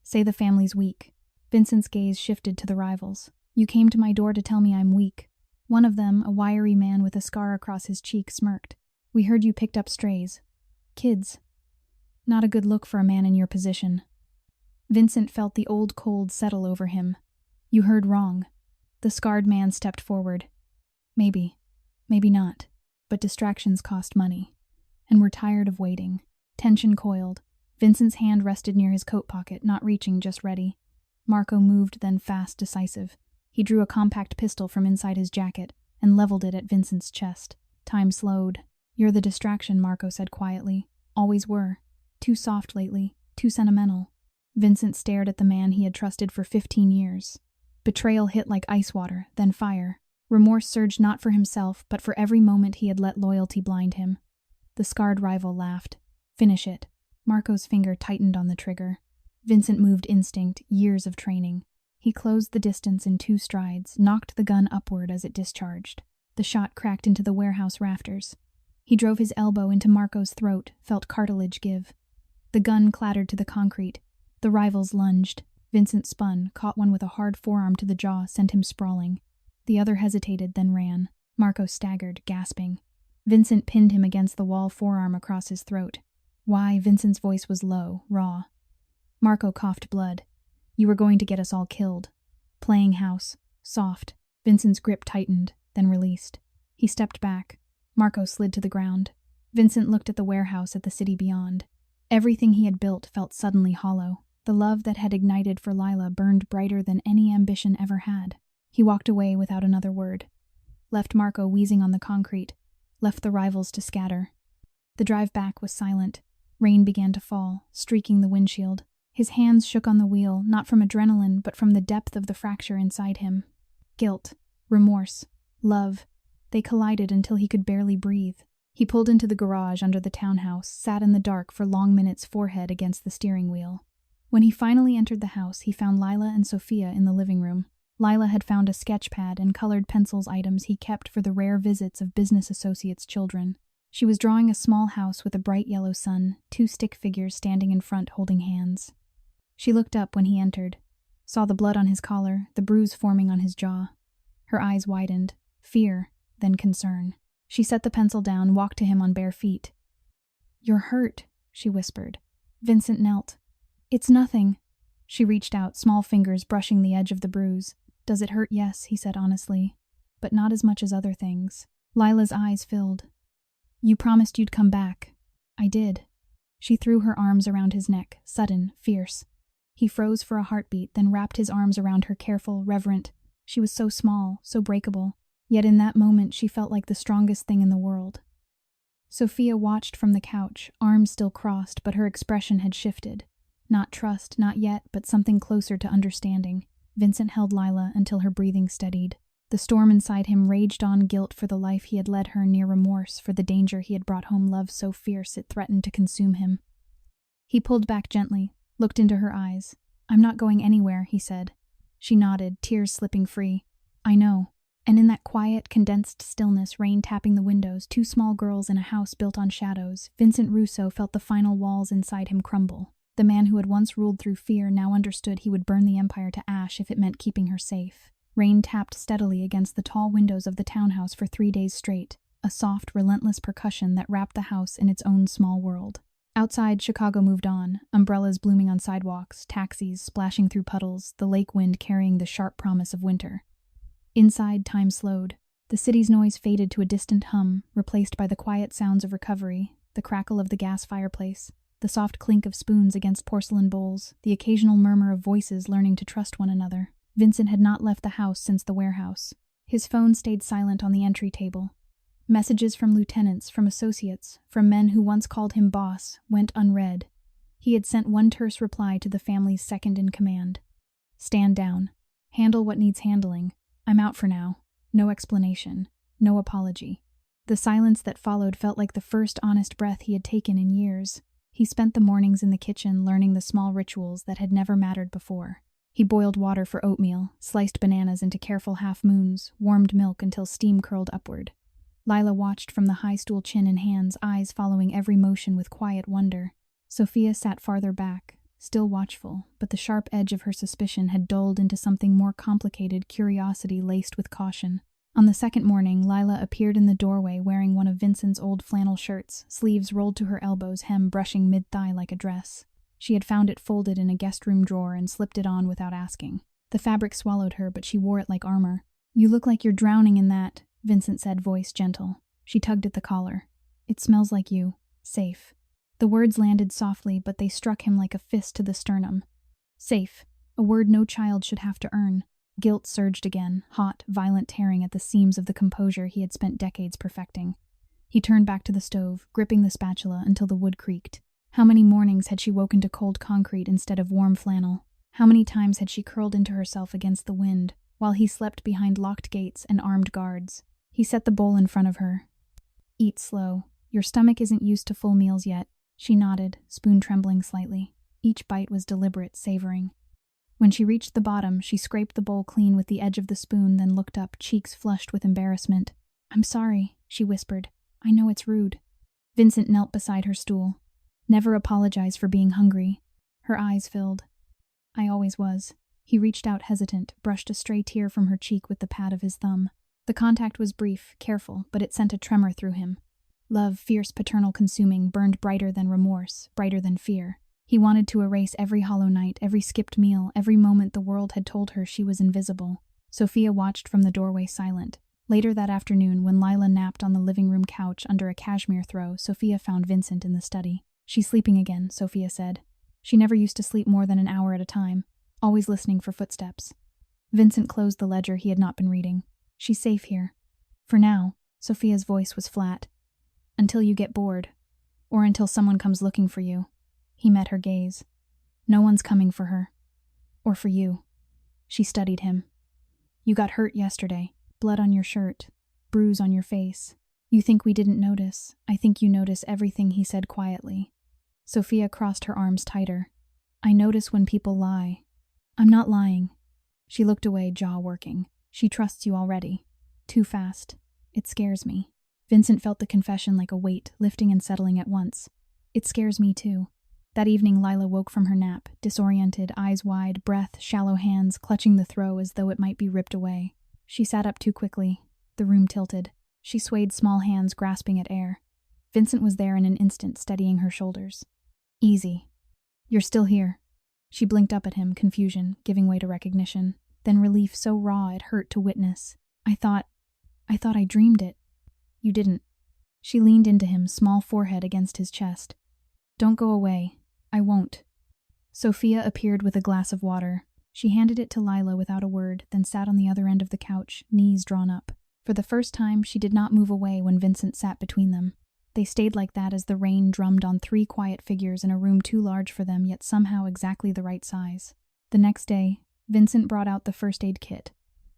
[SPEAKER 1] Say the family's weak. Vincent's gaze shifted to the rivals. You came to my door to tell me I'm weak. One of them, a wiry man with a scar across his cheek, smirked. We heard you picked up strays. Kids. Not a good look for a man in your position. Vincent felt the old cold settle over him. You heard wrong. The scarred man stepped forward. Maybe. Maybe not. But distractions cost money. And we're tired of waiting. Tension coiled. Vincent's hand rested near his coat pocket, not reaching, just ready. Marco moved, then fast, decisive. He drew a compact pistol from inside his jacket and leveled it at Vincent's chest. Time slowed. You're the distraction, Marco said quietly. Always were. Too soft lately. Too sentimental. Vincent stared at the man he had trusted for 15 years. Betrayal hit like ice water, then fire. Remorse surged not for himself, but for every moment he had let loyalty blind him. The scarred rival laughed. Finish it. Marco's finger tightened on the trigger. Vincent moved instinct, years of training. He closed the distance in 2 strides, knocked the gun upward as it discharged. The shot cracked into the warehouse rafters. He drove his elbow into Marco's throat, felt cartilage give. The gun clattered to the concrete. The rivals lunged. Vincent spun, caught one with a hard forearm to the jaw, sent him sprawling. The other hesitated, then ran. Marco staggered, gasping. Vincent pinned him against the wall, forearm across his throat. Why? Vincent's voice was low, raw. Marco coughed blood. You were going to get us all killed. Playing house. Soft. Vincent's grip tightened, then released. He stepped back. Marco slid to the ground. Vincent looked at the warehouse at the city beyond. Everything he had built felt suddenly hollow. The love that had ignited for Lila burned brighter than any ambition ever had. He walked away without another word. Left Marco wheezing on the concrete. Left the rivals to scatter. The drive back was silent. Rain began to fall, streaking the windshield. His hands shook on the wheel, not from adrenaline, but from the depth of the fracture inside him. Guilt, remorse, love. They collided until he could barely breathe. He pulled into the garage under the townhouse, sat in the dark for long minutes, forehead against the steering wheel. When he finally entered the house, he found Lila and Sophia in the living room. Lila had found a sketch pad and colored pencils, items he kept for the rare visits of business associates' children. She was drawing a small house with a bright yellow sun, 2 stick figures standing in front holding hands. She looked up when he entered, saw the blood on his collar, the bruise forming on his jaw. Her eyes widened, fear, then concern. She set the pencil down, walked to him on bare feet. You're hurt, she whispered. Vincent knelt. It's nothing. She reached out, small fingers brushing the edge of the bruise. Does it hurt? Yes, he said honestly. But not as much as other things. Lila's eyes filled. You promised you'd come back. I did. She threw her arms around his neck, sudden, fierce. He froze for a heartbeat, then wrapped his arms around her, careful, reverent. She was so small, so breakable. Yet in that moment she felt like the strongest thing in the world. Sophia watched from the couch, arms still crossed, but her expression had shifted. Not trust, not yet, but something closer to understanding. Vincent held Lila until her breathing steadied. The storm inside him raged on, guilt for the life he had led her, near remorse for the danger he had brought home, love so fierce it threatened to consume him. He pulled back gently, looked into her eyes. I'm not going anywhere, he said. She nodded, tears slipping free. I know. And in that quiet, condensed stillness, rain tapping the windows, two small girls in a house built on shadows, Vincent Russo felt the final walls inside him crumble. The man who had once ruled through fear now understood he would burn the empire to ash if it meant keeping her safe. Rain tapped steadily against the tall windows of the townhouse for 3 days straight, a soft, relentless percussion that wrapped the house in its own small world. Outside, Chicago moved on, umbrellas blooming on sidewalks, taxis splashing through puddles, the lake wind carrying the sharp promise of winter. Inside, time slowed. The city's noise faded to a distant hum, replaced by the quiet sounds of recovery, the crackle of the gas fireplace, the soft clink of spoons against porcelain bowls, the occasional murmur of voices learning to trust one another. Vincent had not left the house since the warehouse. His phone stayed silent on the entry table. Messages from lieutenants, from associates, from men who once called him boss, went unread. He had sent one terse reply to the family's second-in-command. Stand down. Handle what needs handling. I'm out for now. No explanation. No apology. The silence that followed felt like the first honest breath he had taken in years. He spent the mornings in the kitchen learning the small rituals that had never mattered before. He boiled water for oatmeal, sliced bananas into careful half-moons, warmed milk until steam curled upward. Lila watched from the high stool, chin in hands, eyes following every motion with quiet wonder. Sophia sat farther back, still watchful, but the sharp edge of her suspicion had dulled into something more complicated, curiosity laced with caution. On the second morning, Lila appeared in the doorway wearing one of Vincent's old flannel shirts, sleeves rolled to her elbows, hem brushing mid-thigh like a dress. She had found it folded in a guest room drawer and slipped it on without asking. The fabric swallowed her, but she wore it like armor. You look like you're drowning in that, Vincent said, voice gentle. She tugged at the collar. It smells like you. Safe. The words landed softly, but they struck him like a fist to the sternum. Safe. A word no child should have to earn. Guilt surged again, hot, violent, tearing at the seams of the composure he had spent decades perfecting. He turned back to the stove, gripping the spatula until the wood creaked. How many mornings had she woken to cold concrete instead of warm flannel? How many times had she curled into herself against the wind, while he slept behind locked gates and armed guards? He set the bowl in front of her. Eat slow. Your stomach isn't used to full meals yet. She nodded, spoon trembling slightly. Each bite was deliberate, savoring. When she reached the bottom, she scraped the bowl clean with the edge of the spoon, then looked up, cheeks flushed with embarrassment. I'm sorry, she whispered. I know it's rude. Vincent knelt beside her stool. Never apologize for being hungry. Her eyes filled. I always was. He reached out hesitant, brushed a stray tear from her cheek with the pad of his thumb. The contact was brief, careful, but it sent a tremor through him. Love, fierce, paternal, consuming, burned brighter than remorse, brighter than fear. He wanted to erase every hollow night, every skipped meal, every moment the world had told her she was invisible. Sophia watched from the doorway silent. Later that afternoon, when Lila napped on the living room couch under a cashmere throw, Sophia found Vincent in the study. She's sleeping again, Sophia said. She never used to sleep more than an hour at a time, always listening for footsteps. Vincent closed the ledger he had not been reading. She's safe here. For now, Sophia's voice was flat. Until you get bored. Or until someone comes looking for you. He met her gaze. No one's coming for her. Or for you. She studied him. You got hurt yesterday. Blood on your shirt. Bruise on your face. You think we didn't notice. I think you notice everything, he said quietly. Sophia crossed her arms tighter. I notice when people lie. I'm not lying. She looked away, jaw working. She trusts you already. Too fast. It scares me. Vincent felt the confession like a weight, lifting and settling at once. It scares me too. That evening, Lila woke from her nap, disoriented, eyes wide, breath, shallow hands, clutching the throw as though it might be ripped away. She sat up too quickly. The room tilted. She swayed, small hands grasping at air. Vincent was there in an instant, steadying her shoulders. Easy. You're still here. She blinked up at him, confusion giving way to recognition, then relief so raw it hurt to witness. I thought I dreamed it. You didn't. She leaned into him, small forehead against his chest. Don't go away. I won't. Sophia appeared with a glass of water. She handed it to Lila without a word, then sat on the other end of the couch, knees drawn up. For the first time, she did not move away when Vincent sat between them. They stayed like that as the rain drummed on 3 quiet figures in a room too large for them, yet somehow exactly the right size. The next day, Vincent brought out the first aid kit.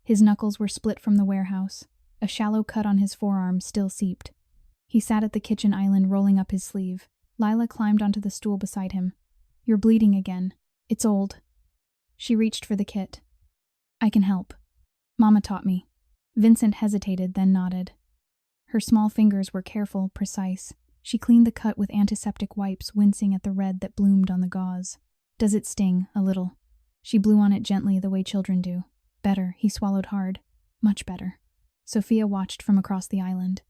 [SPEAKER 1] His knuckles were split from the warehouse. A shallow cut on his forearm still seeped. He sat at the kitchen island, rolling up his sleeve. Lila climbed onto the stool beside him. You're bleeding again. It's old. She reached for the kit. I can help. Mama taught me. Vincent hesitated, then nodded. Her small fingers were careful, precise. She cleaned the cut with antiseptic wipes, wincing at the red that bloomed on the gauze. Does it sting? A little. She blew on it gently, the way children do. Better, he swallowed hard. Much better. Sophia watched from across the island.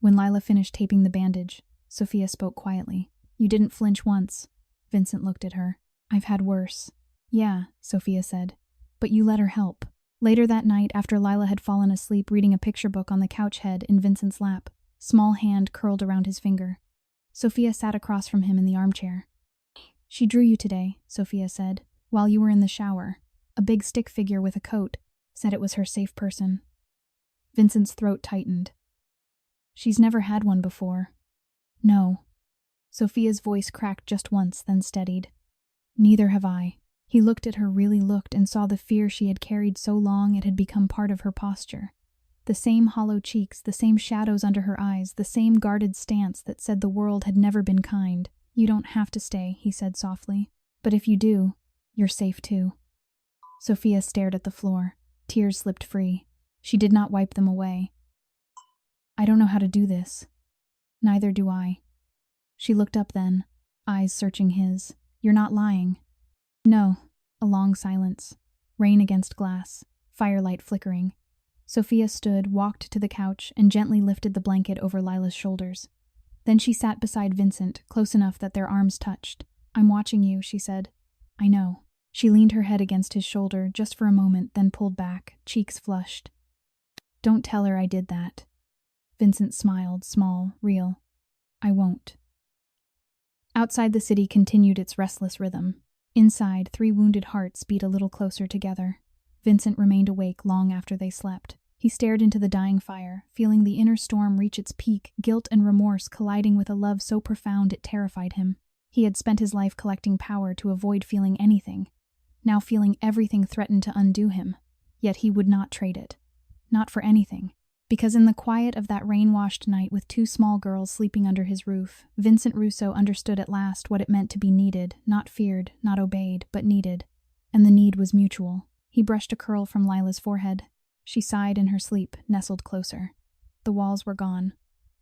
[SPEAKER 1] When Lila finished taping the bandage, Sophia spoke quietly. You didn't flinch once. Vincent looked at her. I've had worse. Yeah, Sophia said. But you let her help. Later that night, after Lila had fallen asleep reading a picture book on the couch head in Vincent's lap, small hand curled around his finger. Sophia sat across from him in the armchair. She drew you today, Sophia said, while you were in the shower. A big stick figure with a coat. Said it was her safe person. Vincent's throat tightened. She's never had one before. No. Sophia's voice cracked just once, then steadied. Neither have I. He looked at her, really looked, and saw the fear she had carried so long it had become part of her posture. The same hollow cheeks, the same shadows under her eyes, the same guarded stance that said the world had never been kind. You don't have to stay, he said softly. But if you do, you're safe too. Sophia stared at the floor. Tears slipped free. She did not wipe them away. I don't know how to do this. Neither do I. She looked up then, eyes searching his. You're not lying. No. A long silence. Rain against glass. Firelight flickering. Sophia stood, walked to the couch, and gently lifted the blanket over Lila's shoulders. Then she sat beside Vincent, close enough that their arms touched. I'm watching you, she said. I know. She leaned her head against his shoulder just for a moment, then pulled back, cheeks flushed. Don't tell her I did that. Vincent smiled, small, real. I won't. Outside the city continued its restless rhythm. Inside, 3 wounded hearts beat a little closer together. Vincent remained awake long after they slept. He stared into the dying fire, feeling the inner storm reach its peak, guilt and remorse colliding with a love so profound it terrified him. He had spent his life collecting power to avoid feeling anything. Now feeling everything threatened to undo him. Yet he would not trade it. Not for anything. Because in the quiet of that rain-washed night with 2 small girls sleeping under his roof, Vincent Russo understood at last what it meant to be needed, not feared, not obeyed, but needed. And the need was mutual. He brushed a curl from Lila's forehead. She sighed in her sleep, nestled closer. The walls were gone.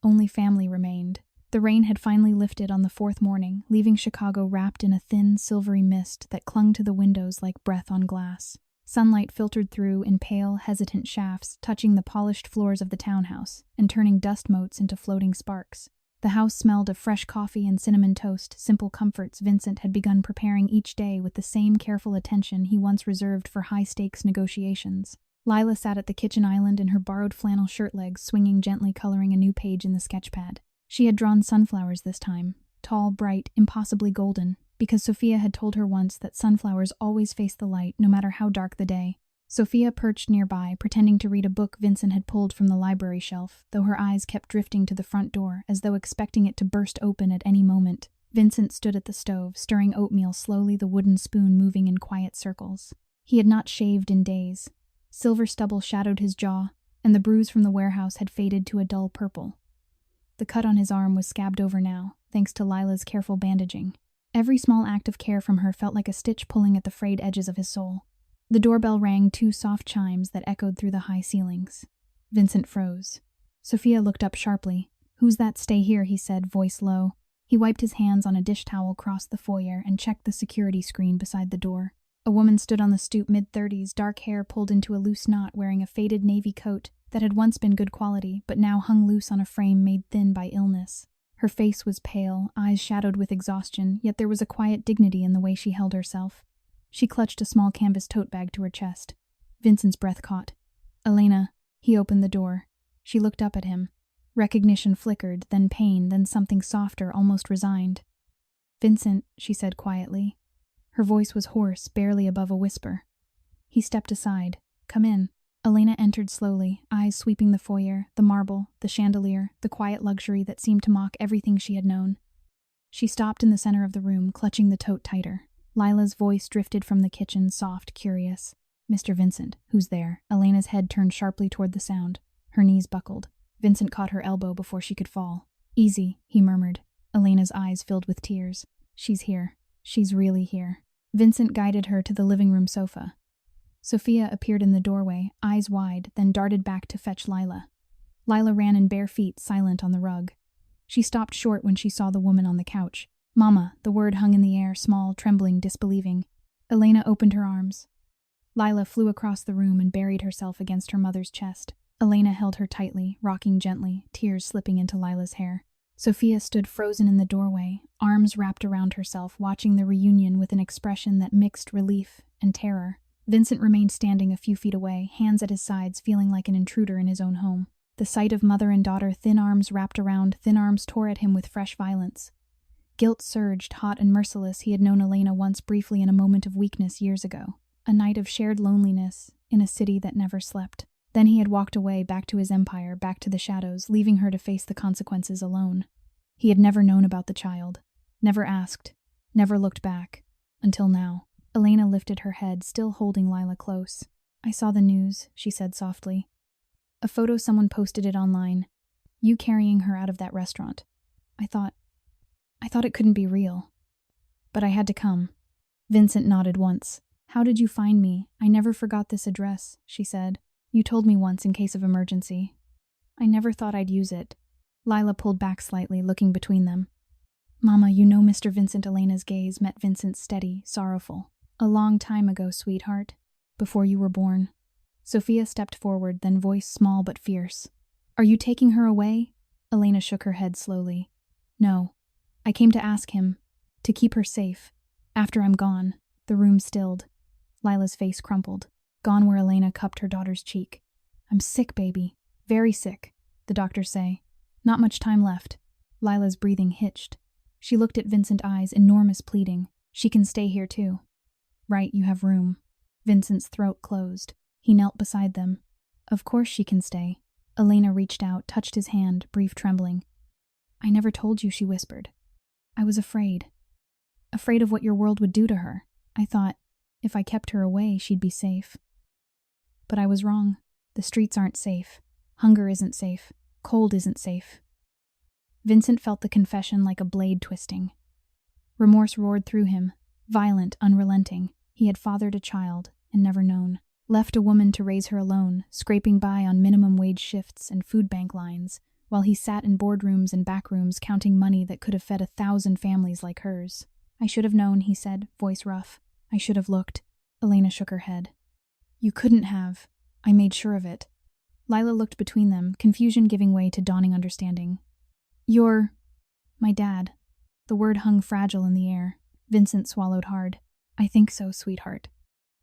[SPEAKER 1] Only family remained. The rain had finally lifted on the 4th morning, leaving Chicago wrapped in a thin, silvery mist that clung to the windows like breath on glass. Sunlight filtered through in pale, hesitant shafts, touching the polished floors of the townhouse and turning dust motes into floating sparks. The house smelled of fresh coffee and cinnamon toast, simple comforts Vincent had begun preparing each day with the same careful attention he once reserved for high-stakes negotiations. Lila sat at the kitchen island in her borrowed flannel shirt legs, swinging gently, coloring a new page in the sketchpad. She had drawn sunflowers this time, tall, bright, impossibly golden, because Sophia had told her once that sunflowers always face the light, no matter how dark the day. Sophia perched nearby, pretending to read a book Vincent had pulled from the library shelf, though her eyes kept drifting to the front door, as though expecting it to burst open at any moment. Vincent stood at the stove, stirring oatmeal slowly, the wooden spoon moving in quiet circles. He had not shaved in days. Silver stubble shadowed his jaw, and the bruise from the warehouse had faded to a dull purple. The cut on his arm was scabbed over now, thanks to Lila's careful bandaging. Every small act of care from her felt like a stitch pulling at the frayed edges of his soul. The doorbell rang 2 soft chimes that echoed through the high ceilings. Vincent froze. Sophia looked up sharply. Who's that? Stay here, he said, voice low. He wiped his hands on a dish towel across the foyer and checked the security screen beside the door. A woman stood on the stoop, mid-30s, dark hair pulled into a loose knot, wearing a faded navy coat that had once been good quality, but now hung loose on a frame made thin by illness. Her face was pale, eyes shadowed with exhaustion, yet there was a quiet dignity in the way she held herself. She clutched a small canvas tote bag to her chest. Vincent's breath caught. Elena. He opened the door. She looked up at him. Recognition flickered, then pain, then something softer, almost resigned. Vincent, she said quietly. Her voice was hoarse, barely above a whisper. He stepped aside. Come in. Elena entered slowly, eyes sweeping the foyer, the marble, the chandelier, the quiet luxury that seemed to mock everything she had known. She stopped in the center of the room, clutching the tote tighter. Lila's voice drifted from the kitchen, soft, curious. Mr. Vincent, who's there? Elena's head turned sharply toward the sound. Her knees buckled. Vincent caught her elbow before she could fall. Easy, he murmured. Elena's eyes filled with tears. She's here. She's really here. Vincent guided her to the living room sofa. Sophia appeared in the doorway, eyes wide, then darted back to fetch Lila. Lila ran in bare feet, silent on the rug. She stopped short when she saw the woman on the couch. Mama, the word hung in the air, small, trembling, disbelieving. Elena opened her arms. Lila flew across the room and buried herself against her mother's chest. Elena held her tightly, rocking gently, tears slipping into Lila's hair. Sophia stood frozen in the doorway, arms wrapped around herself, watching the reunion with an expression that mixed relief and terror. Vincent remained standing a few feet away, hands at his sides, feeling like an intruder in his own home. The sight of mother and daughter, thin arms wrapped around, thin arms tore at him with fresh violence. Guilt surged, hot and merciless. He had known Elena once briefly in a moment of weakness years ago. A night of shared loneliness in a city that never slept. Then he had walked away, back to his empire, back to the shadows, leaving her to face the consequences alone. He had never known about the child, never asked, never looked back, until now. Elena lifted her head, still holding Lila close. I saw the news, she said softly. A photo someone posted it online. You carrying her out of that restaurant. I thought it couldn't be real. But I had to come. Vincent nodded once. How did you find me? I never forgot this address, she said. You told me once in case of emergency. I never thought I'd use it. Lila pulled back slightly, looking between them. Mama, you know Mr. Vincent. Elena's gaze met Vincent's steady, sorrowful. A long time ago, sweetheart. Before you were born. Sophia stepped forward, then voice small but fierce. Are you taking her away? Elena shook her head slowly. No. I came to ask him. To keep her safe. After I'm gone. The room stilled. Lila's face crumpled. Gone where Elena cupped her daughter's cheek. I'm sick, baby. Very sick, the doctors say. Not much time left. Lila's breathing hitched. She looked at Vincent's eyes, enormous pleading. She can stay here too. Right, you have room. Vincent's throat closed. He knelt beside them. Of course she can stay. Elena reached out, touched his hand, brief trembling. I never told you, she whispered. I was afraid. Afraid of what your world would do to her. I thought, if I kept her away, she'd be safe. But I was wrong. The streets aren't safe. Hunger isn't safe. Cold isn't safe. Vincent felt the confession like a blade twisting. Remorse roared through him, violent, unrelenting. He had fathered a child and never known. Left a woman to raise her alone, scraping by on minimum wage shifts and food bank lines, while he sat in boardrooms and backrooms counting money that could have fed 1,000 families like hers. I should have known, he said, voice rough. I should have looked. Elena shook her head. You couldn't have. I made sure of it. Lila looked between them, confusion giving way to dawning understanding. You're... my dad. The word hung fragile in the air. Vincent swallowed hard. I think so, sweetheart.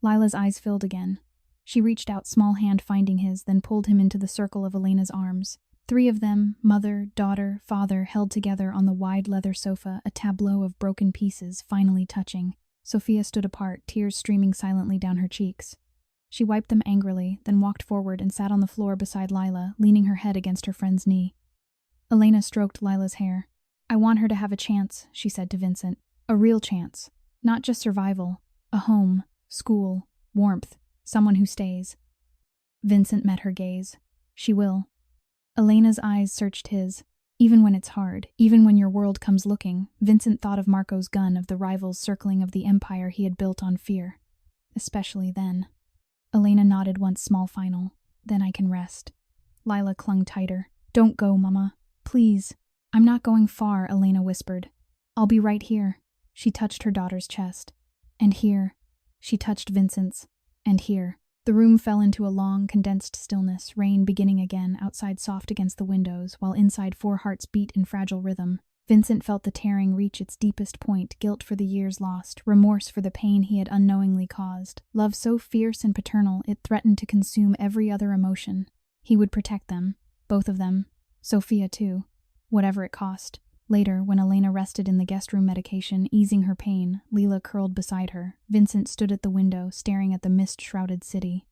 [SPEAKER 1] Lila's eyes filled again. She reached out, small hand finding his, then pulled him into the circle of Elena's arms. 3 of them, mother, daughter, father, held together on the wide leather sofa, a tableau of broken pieces, finally touching. Sophia stood apart, tears streaming silently down her cheeks. She wiped them angrily, then walked forward and sat on the floor beside Lila, leaning her head against her friend's knee. Elena stroked Lila's hair. I want her to have a chance, she said to Vincent. A real chance. Not just survival. A home, school, warmth, someone who stays. Vincent met her gaze. She will. Elena's eyes searched his. Even when it's hard, even when your world comes looking, Vincent thought of Marco's gun, of the rivals circling, of the empire he had built on fear. Especially then. Elena nodded once, small final. Then I can rest. Lila clung tighter. Don't go, Mama. Please. I'm not going far, Elena whispered. I'll be right here. She touched her daughter's chest. And here. She touched Vincent's. And here. The room fell into a long, condensed stillness, rain beginning again, outside soft against the windows, while inside 4 hearts beat in fragile rhythm. Vincent felt the tearing reach its deepest point, guilt for the years lost, remorse for the pain he had unknowingly caused, love so fierce and paternal it threatened to consume every other emotion. He would protect them, both of them, Sophia too, whatever it cost. Later, when Elena rested in the guest room medication, easing her pain, Leela curled beside her. Vincent stood at the window, staring at the mist-shrouded city.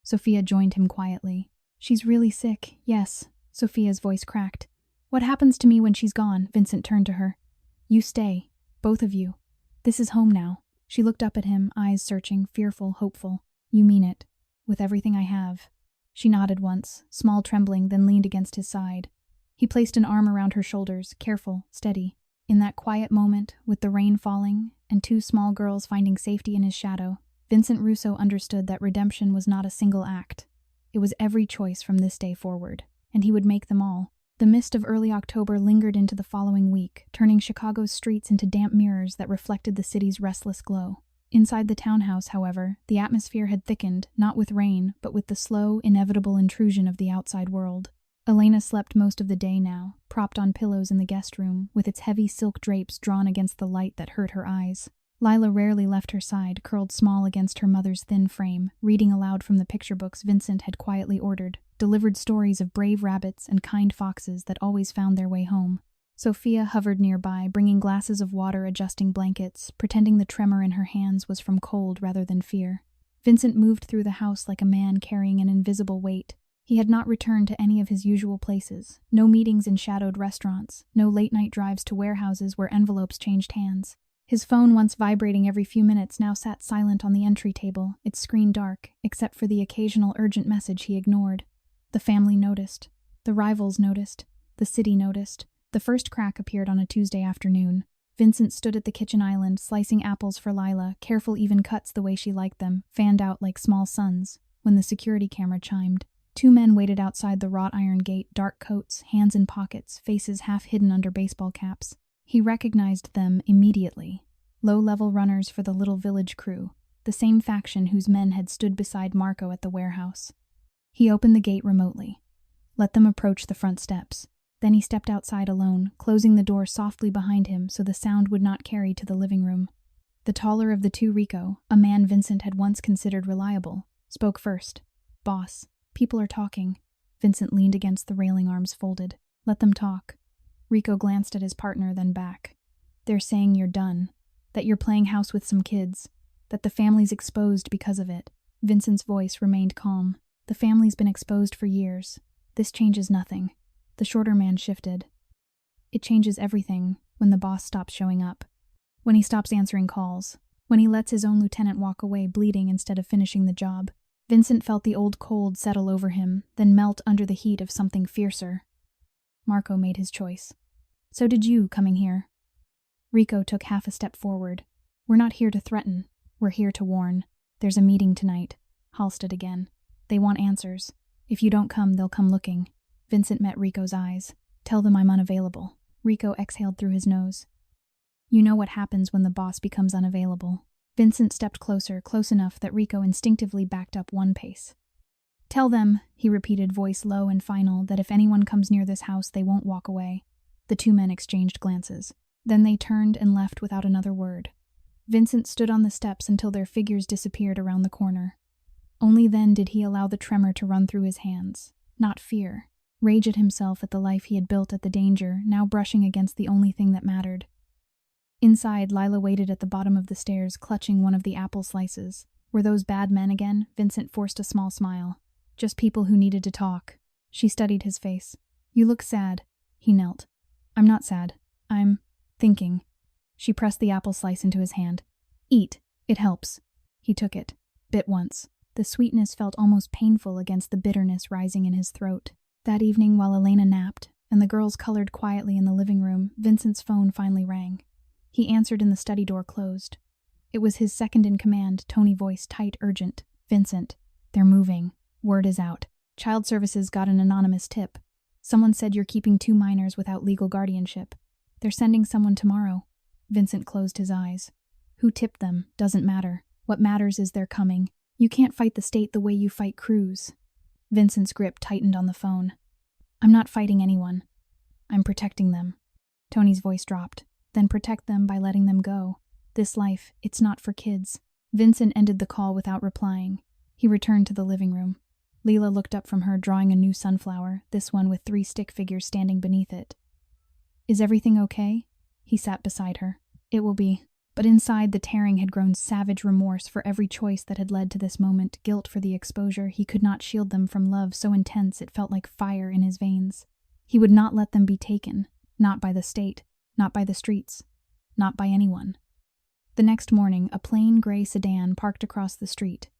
[SPEAKER 1] Sophia joined him quietly. "She's really sick, yes," Sophia's voice cracked. "What happens to me when she's gone?" Vincent turned to her. "You stay, both of you. This is home now." She looked up at him, eyes searching, fearful, hopeful. "You mean it, with everything I have." She nodded once, small trembling, then leaned against his side. He placed an arm around her shoulders, careful, steady. In that quiet moment, with the rain falling and two small girls finding safety in his shadow, Vincent Russo understood that redemption was not a single act. It was every choice from this day forward, and he would make them all. The mist of early October lingered into the following week, turning Chicago's streets into damp mirrors that reflected the city's restless glow. Inside the townhouse, however, the atmosphere had thickened, not with rain, but with the slow, inevitable intrusion of the outside world. Elena slept most of the day now, propped on pillows in the guest room, with its heavy silk drapes drawn against the light that hurt her eyes. Lila rarely left her side, curled small against her mother's thin frame, reading aloud from the picture books Vincent had quietly ordered, delivered stories of brave rabbits and kind foxes that always found their way home. Sophia hovered nearby, bringing glasses of water, adjusting blankets, pretending the tremor in her hands was from cold rather than fear. Vincent moved through the house like a man carrying an invisible weight. He had not returned to any of his usual places, no meetings in shadowed restaurants, no late-night drives to warehouses where envelopes changed hands. His phone, once vibrating every few minutes, now sat silent on the entry table, its screen dark, except for the occasional urgent message he ignored. The family noticed. The rivals noticed. The city noticed. The first crack appeared on a Tuesday afternoon. Vincent stood at the kitchen island, slicing apples for Lila, careful even cuts the way she liked them, fanned out like small suns, when the security camera chimed. Two men waited outside the wrought iron gate, dark coats, hands in pockets, faces half hidden under baseball caps. He recognized them immediately. Low-level runners for the little village crew, the same faction whose men had stood beside Marco at the warehouse. He opened the gate remotely, let them approach the front steps. Then he stepped outside alone, closing the door softly behind him so the sound would not carry to the living room. The taller of the two, Rico, a man Vincent had once considered reliable, spoke first. "Boss, people are talking." Vincent leaned against the railing, arms folded. "Let them talk." Rico glanced at his partner, then back. "They're saying you're done, that you're playing house with some kids, that the family's exposed because of it." Vincent's voice remained calm. "The family's been exposed for years. This changes nothing." The shorter man shifted. "It changes everything when the boss stops showing up. When he stops answering calls. When he lets his own lieutenant walk away bleeding instead of finishing the job." Vincent felt the old cold settle over him, then melt under the heat of something fiercer. Marco made his choice. "So did you, coming here." Rico took half a step forward. "We're not here to threaten. We're here to warn. There's a meeting tonight." Halstead again. "They want answers. If you don't come, they'll come looking." Vincent met Rico's eyes. "Tell them I'm unavailable." Rico exhaled through his nose. "You know what happens when the boss becomes unavailable." Vincent stepped closer, close enough that Rico instinctively backed up one pace. "Tell them," he repeated, voice low and final, "that if anyone comes near this house, they won't walk away." The two men exchanged glances. Then they turned and left without another word. Vincent stood on the steps until their figures disappeared around the corner. Only then did he allow the tremor to run through his hands. Not fear. Rage at himself, at the life he had built, at the danger, now brushing against the only thing that mattered. Inside, Lila waited at the bottom of the stairs, clutching one of the apple slices. Were those bad men again? Vincent forced a small smile. "Just people who needed to talk." She studied his face. "You look sad." He knelt. "I'm not sad. I'm thinking." She pressed the apple slice into his hand. "Eat. It helps." He took it. Bit once. The sweetness felt almost painful against the bitterness rising in his throat. That evening, while Elena napped, and the girls colored quietly in the living room, Vincent's phone finally rang. He answered and the study door closed. It was his second-in-command, Tony voice, tight, urgent. "Vincent, they're moving. Word is out. Child Services got an anonymous tip. Someone said you're keeping 2 minors without legal guardianship. They're sending someone tomorrow." Vincent closed his eyes. "Who tipped them? Doesn't matter. What matters is they're coming. You can't fight the state the way you fight Cruz." Vincent's grip tightened on the phone. "I'm not fighting anyone. I'm protecting them." Tony's voice dropped. Then protect them by letting them go. This life, it's not for kids. Vincent ended the call without replying. He returned to the living room. Leela looked up from her, drawing a new sunflower, this one with 3 stick figures standing beneath it. Is everything okay? He sat beside her. It will be. But inside, the tearing had grown savage remorse for every choice that had led to this moment, guilt for the exposure. He could not shield them from love so intense it felt like fire in his veins. He would not let them be taken, not by the state, not by the streets, not by anyone. The next morning, a plain gray sedan parked across the street.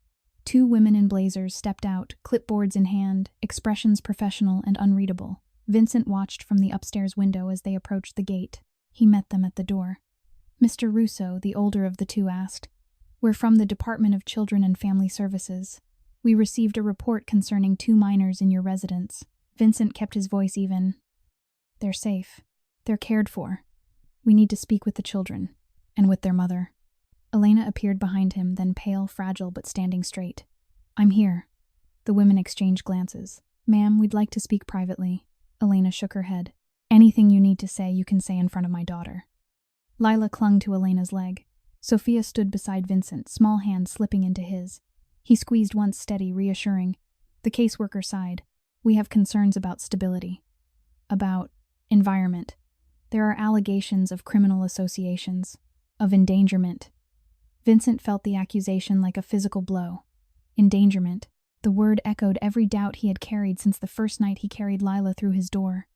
[SPEAKER 1] 2 women in blazers stepped out, clipboards in hand, expressions professional and unreadable. Vincent watched from the upstairs window as they approached the gate. He met them at the door. Mr. Russo, the older of the 2, asked, "We're from the Department of Children and Family Services. We received a report concerning 2 minors in your residence." Vincent kept his voice even. "They're safe. They're cared for. We need to speak with the children, and with their mother." Elena appeared behind him, then pale, fragile, but standing straight. "I'm here." The women exchanged glances. "Ma'am, we'd like to speak privately." Elena shook her head. "Anything you need to say, you can say in front of my daughter." Lila clung to Elena's leg. Sophia stood beside Vincent, small hand slipping into his. He squeezed once, steady, reassuring. The caseworker sighed. "We have concerns about stability. About environment. There are allegations of criminal associations. Of endangerment." Vincent felt the accusation like a physical blow. Endangerment. The word echoed every doubt he had carried since the first night he carried Lila through his door.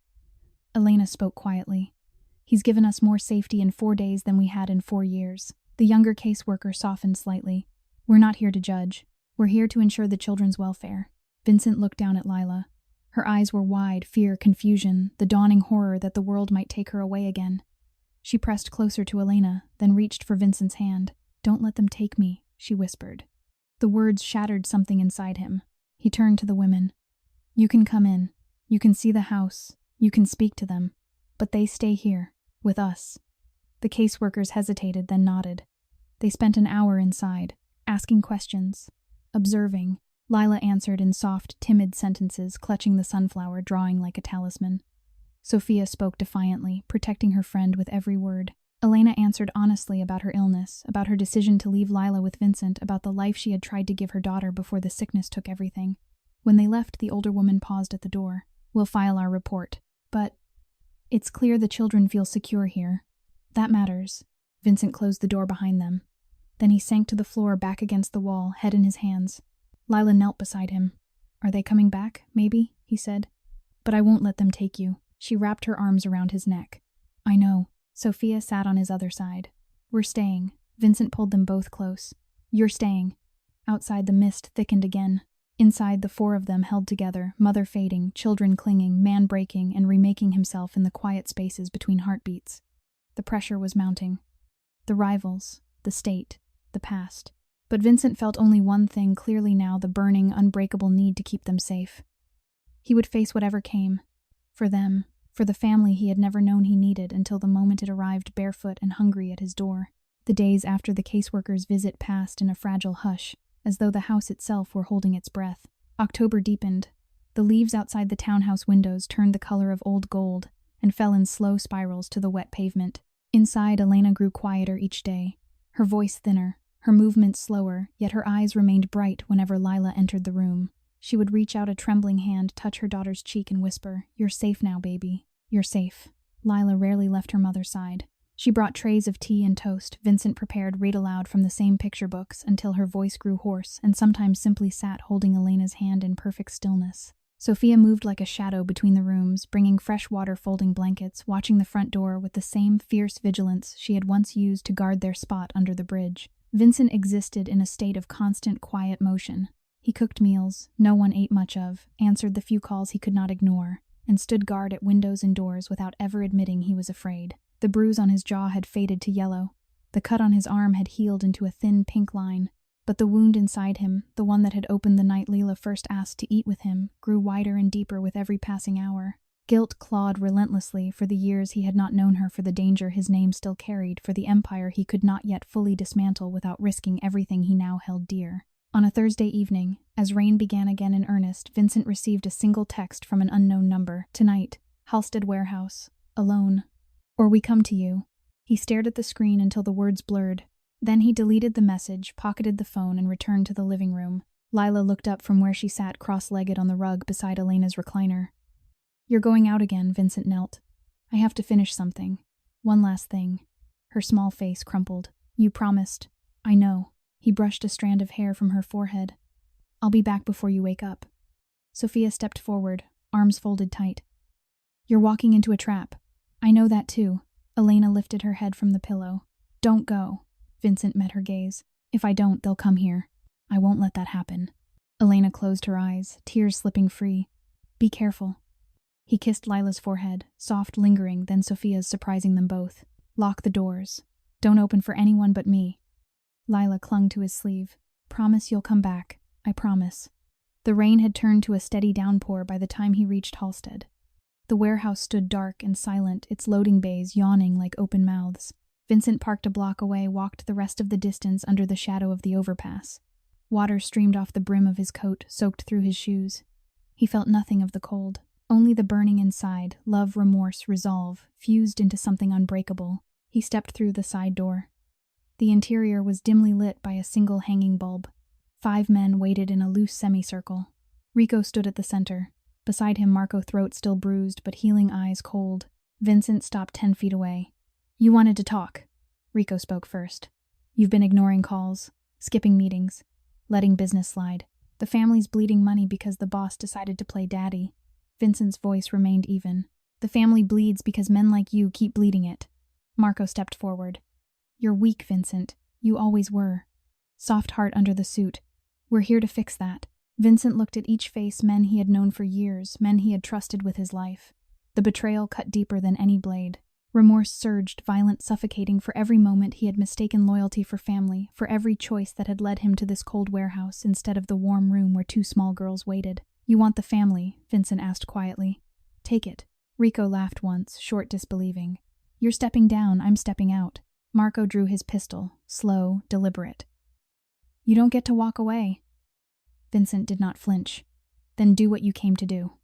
[SPEAKER 1] Elena spoke quietly. "He's given us more safety in 4 days than we had in 4 years. The younger caseworker softened slightly. "We're not here to judge. We're here to ensure the children's welfare." Vincent looked down at Lila. Her eyes were wide, fear, confusion, the dawning horror that the world might take her away again. She pressed closer to Elena, then reached for Vincent's hand. "Don't let them take me," she whispered. The words shattered something inside him. He turned to the women. "You can come in. You can see the house. You can speak to them. But they stay here, with us." The caseworkers hesitated, then nodded. They spent an hour inside, asking questions, observing. Lila answered in soft, timid sentences, clutching the sunflower, drawing like a talisman. Sophia spoke defiantly, protecting her friend with every word. Elena answered honestly about her illness, about her decision to leave Lila with Vincent, about the life she had tried to give her daughter before the sickness took everything. When they left, the older woman paused at the door. "We'll file our report. But it's clear the children feel secure here. That matters." Vincent closed the door behind them. Then he sank to the floor, back against the wall, head in his hands. Lila knelt beside him. "Are they coming back, maybe?" he said. "But I won't let them take you." She wrapped her arms around his neck. "I know." Sophia sat on his other side. "We're staying." Vincent pulled them both close. "You're staying." Outside, the mist thickened again. Inside, the 4 of them held together, mother fading, children clinging, man breaking and remaking himself in the quiet spaces between heartbeats. The pressure was mounting. The rivals, the state, the past. But Vincent felt only one thing clearly now, the burning, unbreakable need to keep them safe. He would face whatever came. For them, for the family he had never known he needed until the moment it arrived barefoot and hungry at his door. The days after the caseworker's visit passed in a fragile hush, as though the house itself were holding its breath. October deepened. The leaves outside the townhouse windows turned the color of old gold and fell in slow spirals to the wet pavement. Inside, Elena grew quieter each day, her voice thinner, her movements slower, yet her eyes remained bright whenever Lila entered the room. She would reach out a trembling hand, touch her daughter's cheek, and whisper, "You're safe now, baby. You're safe." Lila rarely left her mother's side. She brought trays of tea and toast Vincent prepared, read aloud from the same picture books until her voice grew hoarse, and sometimes simply sat holding Elena's hand in perfect stillness. Sophia moved like a shadow between the rooms, bringing fresh water, folding blankets, watching the front door with the same fierce vigilance she had once used to guard their spot under the bridge. Vincent existed in a state of constant quiet motion. He cooked meals no one ate much of, answered the few calls he could not ignore, and stood guard at windows and doors without ever admitting he was afraid. The bruise on his jaw had faded to yellow. The cut on his arm had healed into a thin pink line. But the wound inside him, the one that had opened the night Leela first asked to eat with him, grew wider and deeper with every passing hour. Guilt clawed relentlessly for the years he had not known her, for the danger his name still carried, for the empire he could not yet fully dismantle without risking everything he now held dear. On a Thursday evening, as rain began again in earnest, Vincent received a single text from an unknown number. "Tonight, Halstead Warehouse. Alone." Or we come to you. He stared at the screen until the words blurred. Then he deleted the message, pocketed the phone, and returned to the living room. Lila looked up from where she sat cross-legged on the rug beside Elena's recliner. You're going out again, Vincent knelt. I have to finish something. One last thing. Her small face crumpled. You promised. I know. He brushed a strand of hair from her forehead. I'll be back before you wake up. Sophia stepped forward, arms folded tight. You're walking into a trap. I know that too. Elena lifted her head from the pillow. Don't go. Vincent met her gaze. If I don't, they'll come here. I won't let that happen. Elena closed her eyes, tears slipping free. Be careful. He kissed Lila's forehead, soft, lingering, then Sophia's, surprising them both. Lock the doors. Don't open for anyone but me. Lila clung to his sleeve. Promise you'll come back. I promise. The rain had turned to a steady downpour by the time he reached Halstead. The warehouse stood dark and silent, its loading bays yawning like open mouths. Vincent parked a block away, walked the rest of the distance under the shadow of the overpass. Water streamed off the brim of his coat, soaked through his shoes. He felt nothing of the cold, only the burning inside, love, remorse, resolve, fused into something unbreakable. He stepped through the side door. The interior was dimly lit by a single hanging bulb. 5 men waited in a loose semicircle. Rico stood at the center. Beside him, Marco, throat still bruised, but healing, eyes cold. Vincent stopped 10 feet away. You wanted to talk. Rico spoke first. You've been ignoring calls, skipping meetings, letting business slide. The family's bleeding money because the boss decided to play daddy. Vincent's voice remained even. The family bleeds because men like you keep bleeding it. Marco stepped forward. You're weak, Vincent. You always were. Soft heart under the suit. We're here to fix that. Vincent looked at each face, men he had known for years, men he had trusted with his life. The betrayal cut deeper than any blade. Remorse surged, violent, suffocating. For every moment he had mistaken loyalty for family, for every choice that had led him to this cold warehouse instead of the warm room where 2 small girls waited. You want the family? Vincent asked quietly. Take it. Rico laughed once, short, disbelieving. You're stepping down, I'm stepping out. Marco drew his pistol, slow, deliberate. You don't get to walk away. Vincent did not flinch. Then do what you came to do.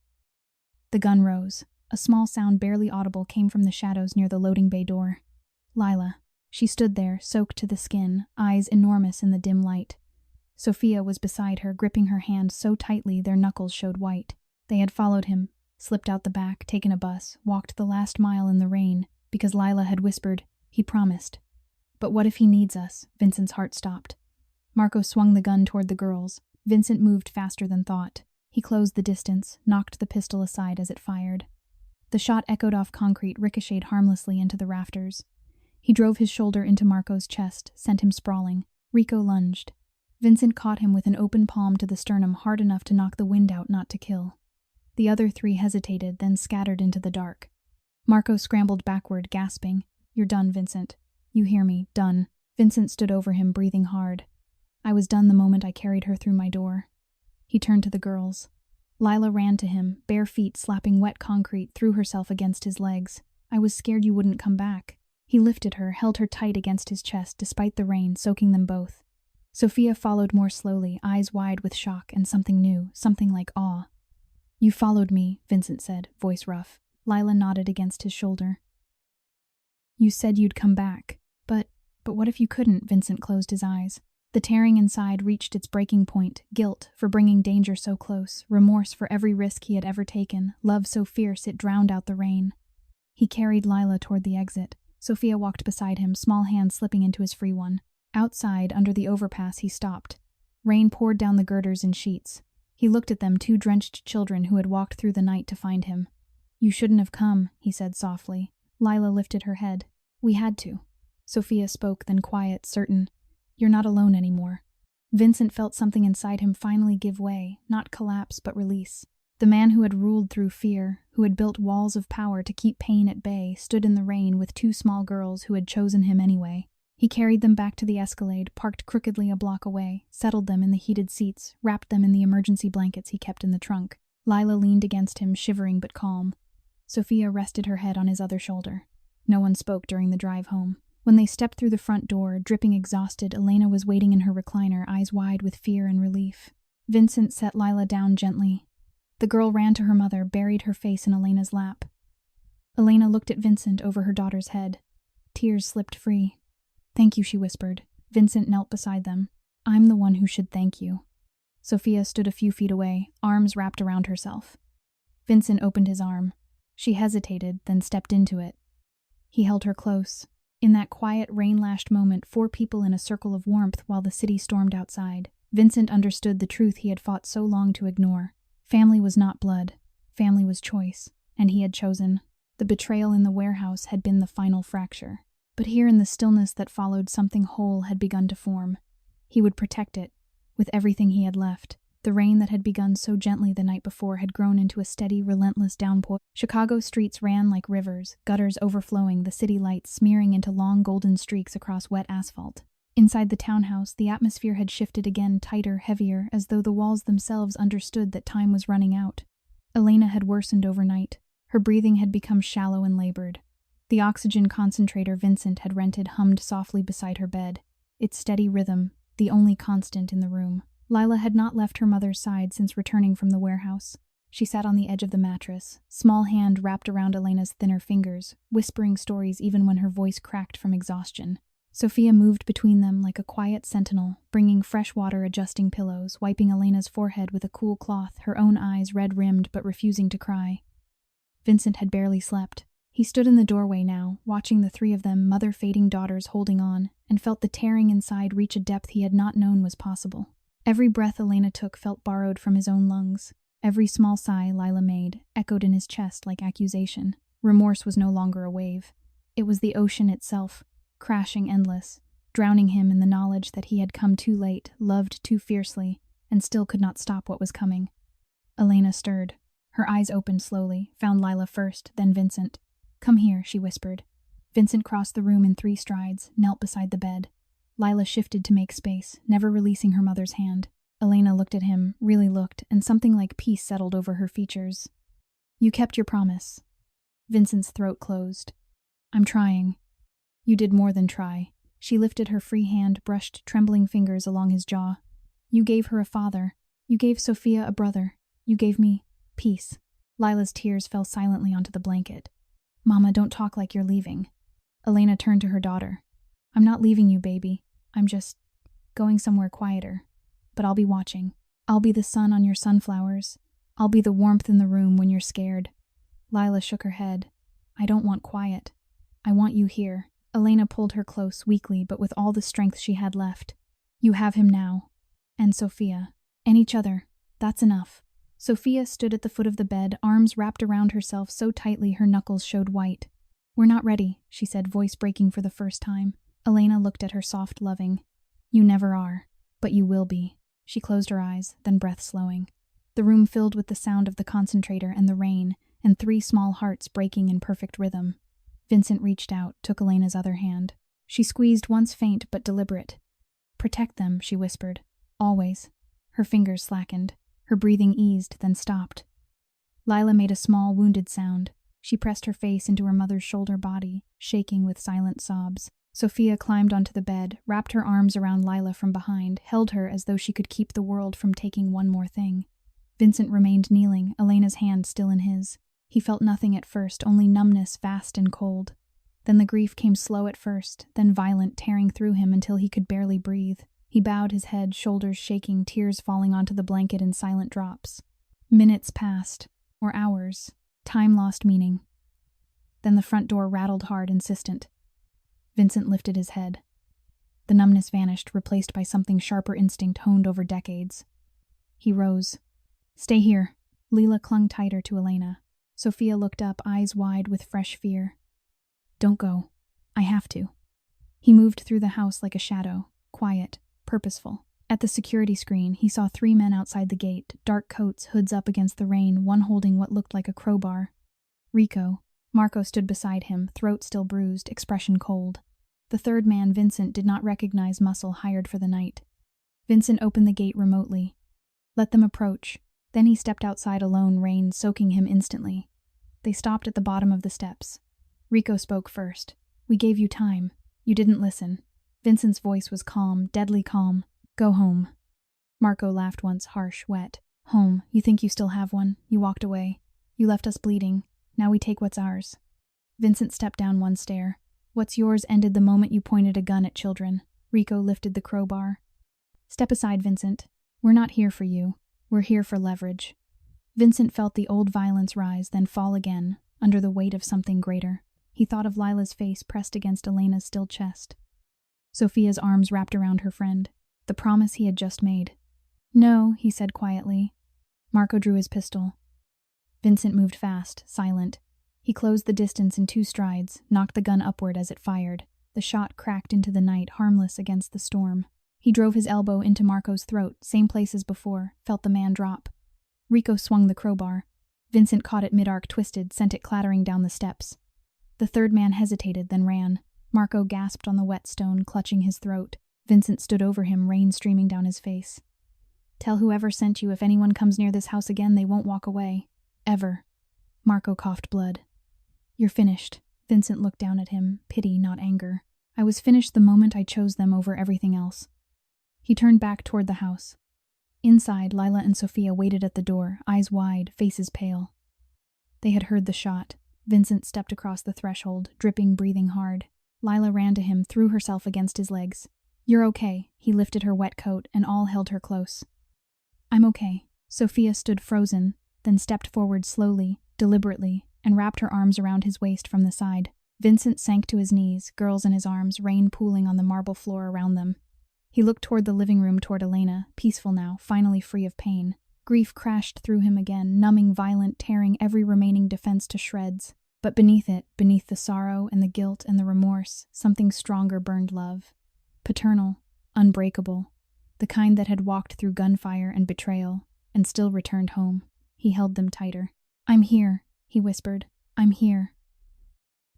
[SPEAKER 1] The gun rose. A small sound barely audible came from the shadows near the loading bay door. Lila. She stood there, soaked to the skin, eyes enormous in the dim light. Sophia was beside her, gripping her hand so tightly their knuckles showed white. They had followed him, slipped out the back, taken a bus, walked the last mile in the rain, because Lila had whispered, he promised. But what if he needs us? Vincent's heart stopped. Marco swung the gun toward the girls. Vincent moved faster than thought. He closed the distance, knocked the pistol aside as it fired. The shot echoed off concrete, ricocheted harmlessly into the rafters. He drove his shoulder into Marco's chest, sent him sprawling. Rico lunged. Vincent caught him with an open palm to the sternum, hard enough to knock the wind out, not to kill. The other 3 hesitated, then scattered into the dark. Marco scrambled backward, gasping. You're done, Vincent. You hear me, done. Vincent stood over him, breathing hard. I was done the moment I carried her through my door. He turned to the girls. Lila ran to him, bare feet slapping wet concrete, threw herself against his legs. I was scared you wouldn't come back. He lifted her, held her tight against his chest, despite the rain, soaking them both. Sophia followed more slowly, eyes wide with shock and something new, something like awe. You followed me, Vincent said, voice rough. Lila nodded against his shoulder. You said you'd come back. But what if you couldn't? Vincent closed his eyes. The tearing inside reached its breaking point, guilt for bringing danger so close, remorse for every risk he had ever taken, love so fierce it drowned out the rain. He carried Lila toward the exit. Sophia walked beside him, small hand slipping into his free one. Outside, under the overpass, he stopped. Rain poured down the girders in sheets. He looked at them, 2 drenched children who had walked through the night to find him. You shouldn't have come, he said softly. Lila lifted her head. We had to. Sophia spoke, then quiet, certain. You're not alone anymore. Vincent felt something inside him finally give way, not collapse but release. The man who had ruled through fear, who had built walls of power to keep pain at bay, stood in the rain with 2 small girls who had chosen him anyway. He carried them back to the Escalade, parked crookedly a block away, settled them in the heated seats, wrapped them in the emergency blankets he kept in the trunk. Lila leaned against him, shivering but calm. Sophia rested her head on his other shoulder. No one spoke during the drive home. When they stepped through the front door, dripping exhausted, Elena was waiting in her recliner, eyes wide with fear and relief. Vincent set Lila down gently. The girl ran to her mother, buried her face in Elena's lap. Elena looked at Vincent over her daughter's head. Tears slipped free. "Thank you," she whispered. Vincent knelt beside them. "I'm the one who should thank you." Sophia stood a few feet away, arms wrapped around herself. Vincent opened his arm. She hesitated, then stepped into it. He held her close. In that quiet, rain-lashed moment, 4 people in a circle of warmth while the city stormed outside. Vincent understood the truth he had fought so long to ignore. Family was not blood. Family was choice, and he had chosen. The betrayal in the warehouse had been the final fracture. But here in the stillness that followed, something whole had begun to form. He would protect it, with everything he had left. The rain that had begun so gently the night before had grown into a steady, relentless downpour. Chicago streets ran like rivers, gutters overflowing, the city lights smearing into long golden streaks across wet asphalt. Inside the townhouse, the atmosphere had shifted again, tighter, heavier, as though the walls themselves understood that time was running out. Elena had worsened overnight. Her breathing had become shallow and labored. The oxygen concentrator Vincent had rented hummed softly beside her bed, its steady rhythm the only constant in the room. Lila had not left her mother's side since returning from the warehouse. She sat on the edge of the mattress, small hand wrapped around Elena's thinner fingers, whispering stories even when her voice cracked from exhaustion. Sophia moved between them like a quiet sentinel, bringing fresh water, adjusting pillows, wiping Elena's forehead with a cool cloth, her own eyes red-rimmed but refusing to cry. Vincent had barely slept. He stood in the doorway now, watching the 3 of them, mother-fading daughters holding on, and felt the tearing inside reach a depth he had not known was possible. Every breath Elena took felt borrowed from his own lungs. Every small sigh Lila made echoed in his chest like accusation. Remorse was no longer a wave. It was the ocean itself, crashing endless, drowning him in the knowledge that he had come too late, loved too fiercely, and still could not stop what was coming. Elena stirred. Her eyes opened slowly, found Lila first, then Vincent. "Come here," she whispered. Vincent crossed the room in 3 strides, knelt beside the bed. Lila shifted to make space, never releasing her mother's hand. Elena looked at him, really looked, and something like peace settled over her features. "You kept your promise." Vincent's throat closed. "I'm trying." "You did more than try." She lifted her free hand, brushed trembling fingers along his jaw. "You gave her a father. You gave Sophia a brother. You gave me peace." Lila's tears fell silently onto the blanket. "Mama, don't talk like you're leaving." Elena turned to her daughter. "I'm not leaving you, baby. I'm just going somewhere quieter. But I'll be watching. I'll be the sun on your sunflowers. I'll be the warmth in the room when you're scared." Lila shook her head. "I don't want quiet. I want you here." Elena pulled her close, weakly, but with all the strength she had left. "You have him now. And Sophia. And each other. That's enough." Sophia stood at the foot of the bed, arms wrapped around herself so tightly her knuckles showed white. "We're not ready," she said, voice breaking for the first time. Elena looked at her, soft, loving. "You never are. But you will be." She closed her eyes, then breath slowing. The room filled with the sound of the concentrator and the rain, and 3 small hearts breaking in perfect rhythm. Vincent reached out, took Elena's other hand. She squeezed, once faint but deliberate. "Protect them," she whispered. "Always." Her fingers slackened. Her breathing eased, then stopped. Lila made a small, wounded sound. She pressed her face into her mother's shoulder body, shaking with silent sobs. Sophia climbed onto the bed, wrapped her arms around Lila from behind, held her as though she could keep the world from taking one more thing. Vincent remained kneeling, Elena's hand still in his. He felt nothing at first, only numbness, vast and cold. Then the grief came slow at first, then violent, tearing through him until he could barely breathe. He bowed his head, shoulders shaking, tears falling onto the blanket in silent drops. Minutes passed, or hours. Time lost meaning. Then the front door rattled hard, insistent. Vincent lifted his head. The numbness vanished, replaced by something sharper instinct honed over decades. He rose. "Stay here." Lila clung tighter to Elena. Sophia looked up, eyes wide with fresh fear. "Don't go. I have to." He moved through the house like a shadow, quiet, purposeful. At the security screen, he saw 3 men outside the gate, dark coats, hoods up against the rain, one holding what looked like a crowbar. Rico. Marco stood beside him, throat still bruised, expression cold. The 3rd man, Vincent, did not recognize muscle hired for the night. Vincent opened the gate remotely. Let them approach. Then he stepped outside alone, rain soaking him instantly. They stopped at the bottom of the steps. Rico spoke first. "We gave you time. You didn't listen." Vincent's voice was calm, deadly calm. "Go home." Marco laughed once, harsh, wet. "Home. You think you still have one? You walked away. You left us bleeding. Now we take what's ours." Vincent stepped down one stair. What's yours ended the moment you pointed a gun at children. Rico lifted the crowbar. Step aside, Vincent. We're not here for you. We're here for leverage. Vincent felt the old violence rise, then fall again, under the weight of something greater. He thought of Lila's face pressed against Elena's still chest. Sophia's arms wrapped around her friend. The promise he had just made. No, he said quietly. Marco drew his pistol. Vincent moved fast, silent. He closed the distance in 2 strides, knocked the gun upward as it fired. The shot cracked into the night, harmless against the storm. He drove his elbow into Marco's throat, same place as before, felt the man drop. Rico swung the crowbar. Vincent caught it mid-arc twisted, sent it clattering down the steps. The third man hesitated, then ran. Marco gasped on the wet stone, clutching his throat. Vincent stood over him, rain streaming down his face. Tell whoever sent you if anyone comes near this house again, they won't walk away. Ever. Marco coughed blood. You're finished. Vincent looked down at him, pity, not anger. I was finished the moment I chose them over everything else. He turned back toward the house. Inside, Lila and Sophia waited at the door, eyes wide, faces pale. They had heard the shot. Vincent stepped across the threshold, dripping, breathing hard. Lila ran to him, threw herself against his legs. You're okay. He lifted her wet coat, and all held her close. I'm okay. Sophia stood frozen, then stepped forward slowly, deliberately, and wrapped her arms around his waist from the side. Vincent sank to his knees, girls in his arms, rain pooling on the marble floor around them. He looked toward the living room, toward Elena, peaceful now, finally free of pain. Grief crashed through him again, numbing, violent, tearing every remaining defense to shreds. But beneath it, beneath the sorrow and the guilt and the remorse, something stronger burned love. Paternal, unbreakable, the kind that had walked through gunfire and betrayal, and still returned home. He held them tighter. I'm here, he whispered. I'm here.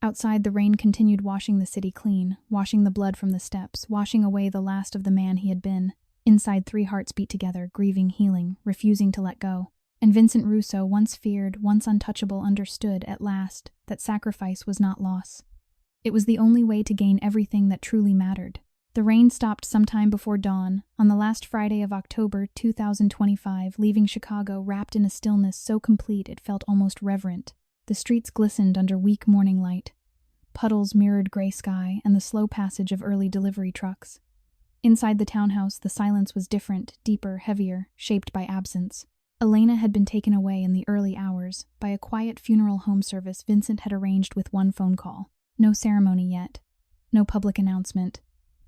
[SPEAKER 1] Outside, the rain continued washing the city clean, washing the blood from the steps, washing away the last of the man he had been. Inside, 3 hearts beat together, grieving, healing, refusing to let go. And Vincent Russo, once feared, once untouchable, understood, at last, that sacrifice was not loss. It was the only way to gain everything that truly mattered. The rain stopped sometime before dawn, on the last Friday of October 2025, leaving Chicago wrapped in a stillness so complete it felt almost reverent. The streets glistened under weak morning light. Puddles mirrored gray sky and the slow passage of early delivery trucks. Inside the townhouse, the silence was different, deeper, heavier, shaped by absence. Elena had been taken away in the early hours. By a quiet funeral home service Vincent had arranged with one phone call. No ceremony yet. No public announcement.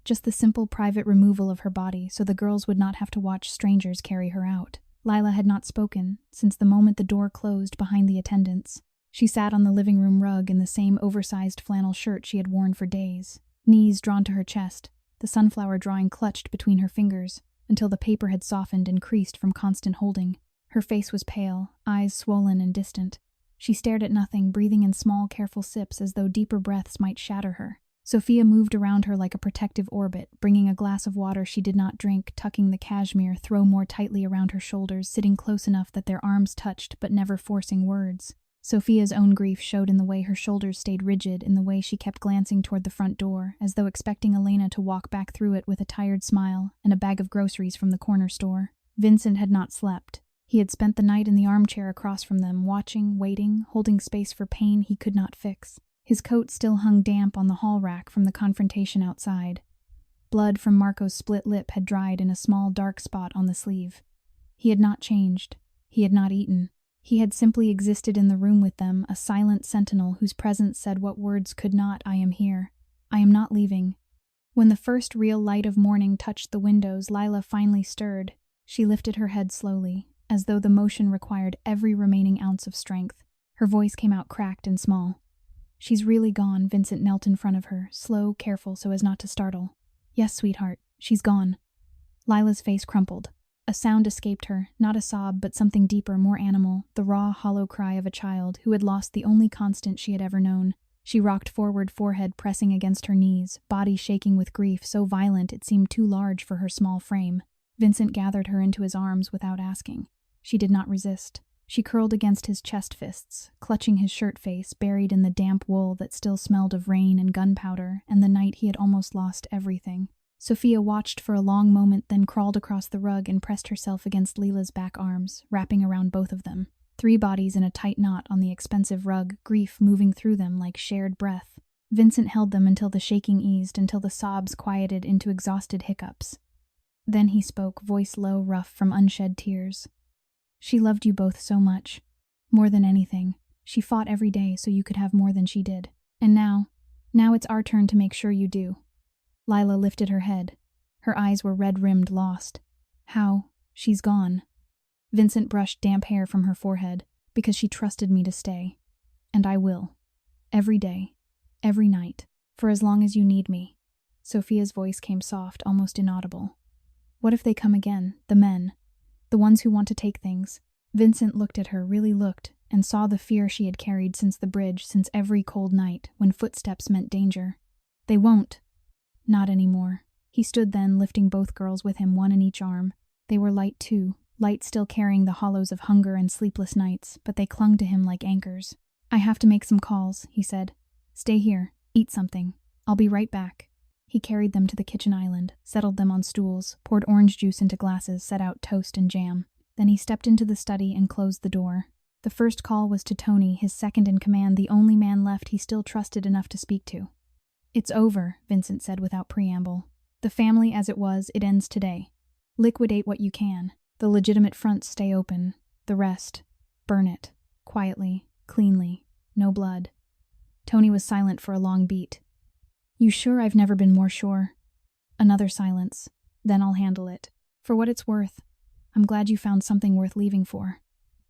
[SPEAKER 1] Just the simple private removal of her body so the girls would not have to watch strangers carry her out. Lila had not spoken since the moment the door closed behind the attendants. She sat on the living room rug in the same oversized flannel shirt she had worn for days, knees drawn to her chest, the sunflower drawing clutched between her fingers, until the paper had softened and creased from constant holding. Her face was pale, eyes swollen and distant. She stared at nothing, breathing in small, careful sips as though deeper breaths might shatter her. Sophia moved around her like a protective orbit, bringing a glass of water she did not drink, tucking the cashmere throw more tightly around her shoulders, sitting close enough that their arms touched but never forcing words. Sophia's own grief showed in the way her shoulders stayed rigid, in the way she kept glancing toward the front door, as though expecting Elena to walk back through it with a tired smile and a bag of groceries from the corner store. Vincent had not slept. He had spent the night in the armchair across from them, watching, waiting, holding space for pain he could not fix. His coat still hung damp on the hall rack from the confrontation outside. Blood from Marco's split lip had dried in a small dark spot on the sleeve. He had not changed. He had not eaten. He had simply existed in the room with them, a silent sentinel whose presence said what words could not. I am here. I am not leaving. When the first real light of morning touched the windows, Lila finally stirred. She lifted her head slowly, as though the motion required every remaining ounce of strength. Her voice came out cracked and small. She's really gone. Vincent knelt in front of her, slow, careful so as not to startle. Yes, sweetheart, she's gone. Lila's face crumpled. A sound escaped her, not a sob, but something deeper, more animal, the raw, hollow cry of a child who had lost the only constant she had ever known. She rocked forward, forehead pressing against her knees, body shaking with grief so violent it seemed too large for her small frame. Vincent gathered her into his arms without asking. She did not resist. She curled against his chest fists, clutching his shirt face, buried in the damp wool that still smelled of rain and gunpowder, and the night he had almost lost everything. Sophia watched for a long moment, then crawled across the rug and pressed herself against Lila's back arms, wrapping around both of them. 3 bodies in a tight knot on the expensive rug, grief moving through them like shared breath. Vincent held them until the shaking eased, until the sobs quieted into exhausted hiccups. Then he spoke, voice low, rough from unshed tears. She loved you both so much. More than anything. She fought every day so you could have more than she did. And now it's our turn to make sure you do. Lila lifted her head. Her eyes were red-rimmed, lost. How? She's gone. Vincent brushed damp hair from her forehead, because she trusted me to stay. And I will. Every day. Every night. For as long as you need me. Sophia's voice came soft, almost inaudible. What if they come again, the men? The ones who want to take things? Vincent looked at her, really looked, and saw the fear she had carried since the bridge, since every cold night, when footsteps meant danger. They won't. Not anymore. He stood then, lifting both girls with him, one in each arm. They were light too, light still carrying the hollows of hunger and sleepless nights, but they clung to him like anchors. I have to make some calls, he said. Stay here, eat something. I'll be right back. He carried them to the kitchen island, settled them on stools, poured orange juice into glasses, set out toast and jam. Then he stepped into the study and closed the door. The first call was to Tony, his second in command, the only man left he still trusted enough to speak to. It's over, Vincent said without preamble. The family as it was, it ends today. Liquidate what you can. The legitimate fronts stay open. The rest, burn it. Quietly, cleanly, no blood. Tony was silent for a long beat. You sure? I've never been more sure. Another silence. Then I'll handle it. For what it's worth. I'm glad you found something worth leaving for.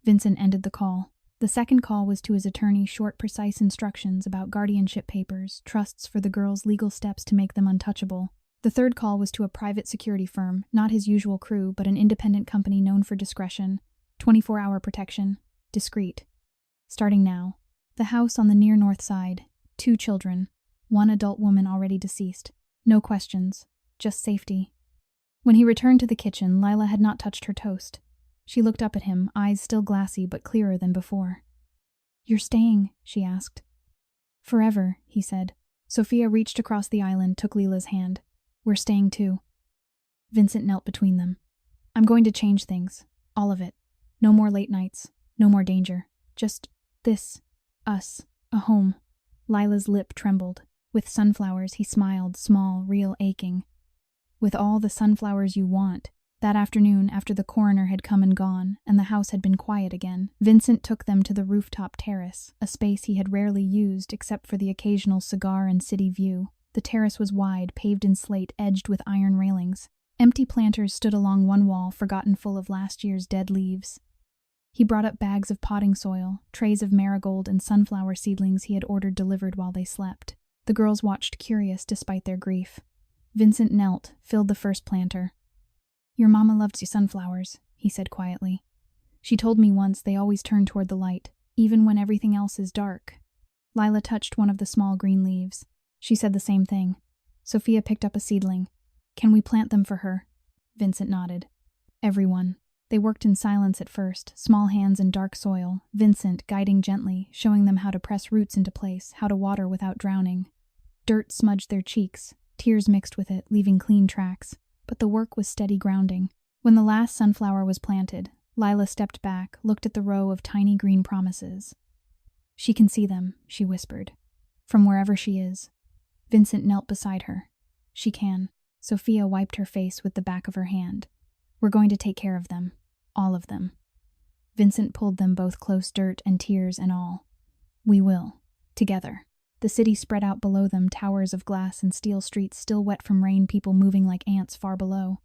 [SPEAKER 1] Vincent ended the call. The second call was to his attorney, short, precise instructions about guardianship papers, trusts for the girls, legal steps to make them untouchable. The third call was to a private security firm, not his usual crew, but an independent company known for discretion, 24-hour protection, discreet. Starting now. The house on the near north side. 2 children. 1 adult woman already deceased. No questions. Just safety. When he returned to the kitchen, Lila had not touched her toast. She looked up at him, eyes still glassy but clearer than before. You're staying, she asked. Forever, he said. Sophia reached across the island, took Lila's hand. We're staying too. Vincent knelt between them. I'm going to change things. All of it. No more late nights. No more danger. Just this. Us. A home. Lila's lip trembled. With sunflowers, he smiled, small, real, aching. With all the sunflowers you want. That afternoon, after the coroner had come and gone, and the house had been quiet again, Vincent took them to the rooftop terrace, a space he had rarely used except for the occasional cigar and city view. The terrace was wide, paved in slate, edged with iron railings. Empty planters stood along one wall, forgotten, full of last year's dead leaves. He brought up bags of potting soil, trays of marigold and sunflower seedlings he had ordered delivered while they slept. The girls watched, curious despite their grief. Vincent knelt, filled the first planter. Your mama loves you sunflowers, he said quietly. She told me once they always turn toward the light, even when everything else is dark. Lila touched one of the small green leaves. She said the same thing. Sophia picked up a seedling. Can we plant them for her? Vincent nodded. Everyone. They worked in silence at first, small hands in dark soil, Vincent guiding gently, showing them how to press roots into place, how to water without drowning. Dirt smudged their cheeks, tears mixed with it, leaving clean tracks. But the work was steady grounding. When the last sunflower was planted, Lila stepped back, looked at the row of tiny green promises. She can see them, she whispered. From wherever she is. Vincent knelt beside her. She can. Sophia wiped her face with the back of her hand. We're going to take care of them. All of them. Vincent pulled them both close, dirt and tears and all. We will. Together. The city spread out below them, towers of glass and steel streets still wet from rain, people moving like ants far below.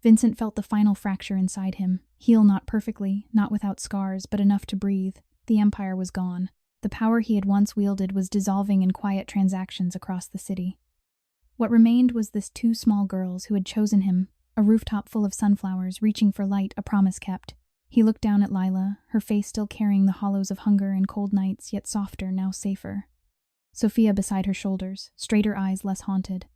[SPEAKER 1] Vincent felt the final fracture inside him, heal not perfectly, not without scars, but enough to breathe. The empire was gone. The power he had once wielded was dissolving in quiet transactions across the city. What remained was this 2 small girls who had chosen him, a rooftop full of sunflowers, reaching for light, a promise kept. He looked down at Lila, her face still carrying the hollows of hunger and cold nights, yet softer, now safer. Sophia beside her shoulders, straighter eyes less haunted.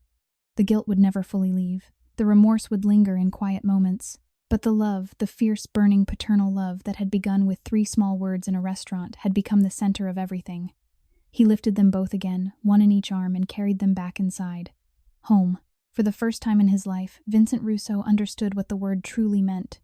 [SPEAKER 1] The guilt would never fully leave. The remorse would linger in quiet moments. But the love, the fierce, burning paternal love that had begun with 3 small words in a restaurant, had become the center of everything. He lifted them both again, one in each arm, and carried them back inside. Home. For the first time in his life, Vincent Russo understood what the word truly meant,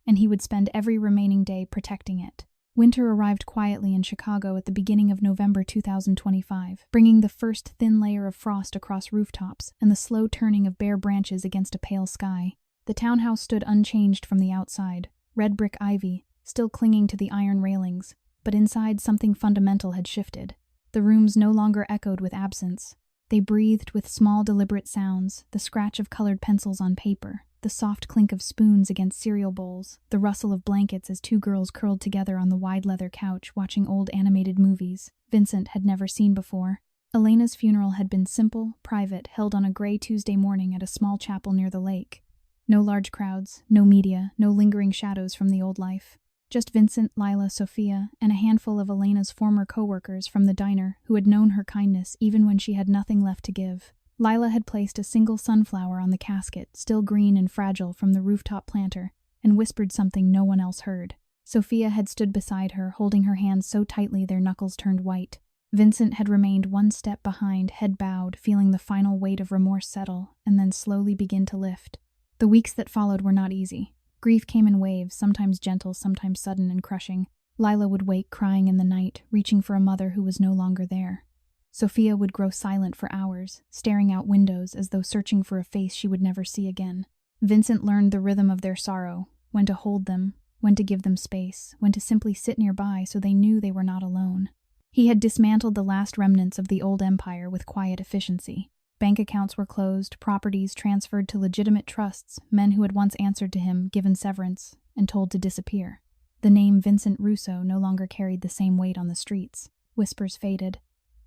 [SPEAKER 1] and he would spend every remaining day protecting it. Winter arrived quietly in Chicago at the beginning of November 2025, bringing the first thin layer of frost across rooftops and the slow turning of bare branches against a pale sky. The townhouse stood unchanged from the outside, red brick ivy, still clinging to the iron railings, but inside something fundamental had shifted. The rooms no longer echoed with absence. They breathed with small, deliberate sounds, the scratch of colored pencils on paper, the soft clink of spoons against cereal bowls, the rustle of blankets as two girls curled together on the wide leather couch watching old animated movies Vincent had never seen before. Elena's funeral had been simple, private, held on a gray Tuesday morning at a small chapel near the lake. No large crowds, no media, no lingering shadows from the old life. Just Vincent, Lila, Sophia, and a handful of Elena's former co-workers from the diner who had known her kindness even when she had nothing left to give. Lila had placed a single sunflower on the casket, still green and fragile from the rooftop planter, and whispered something no one else heard. Sophia had stood beside her, holding her hands so tightly their knuckles turned white. Vincent had remained one step behind, head bowed, feeling the final weight of remorse settle, and then slowly begin to lift. The weeks that followed were not easy. Grief came in waves, sometimes gentle, sometimes sudden and crushing. Lila would wake crying in the night, reaching for a mother who was no longer there. Sophia would grow silent for hours, staring out windows as though searching for a face she would never see again. Vincent learned the rhythm of their sorrow, when to hold them, when to give them space, when to simply sit nearby so they knew they were not alone. He had dismantled the last remnants of the old empire with quiet efficiency. Bank accounts were closed, properties transferred to legitimate trusts, men who had once answered to him given severance, and told to disappear. The name Vincent Russo no longer carried the same weight on the streets. Whispers faded.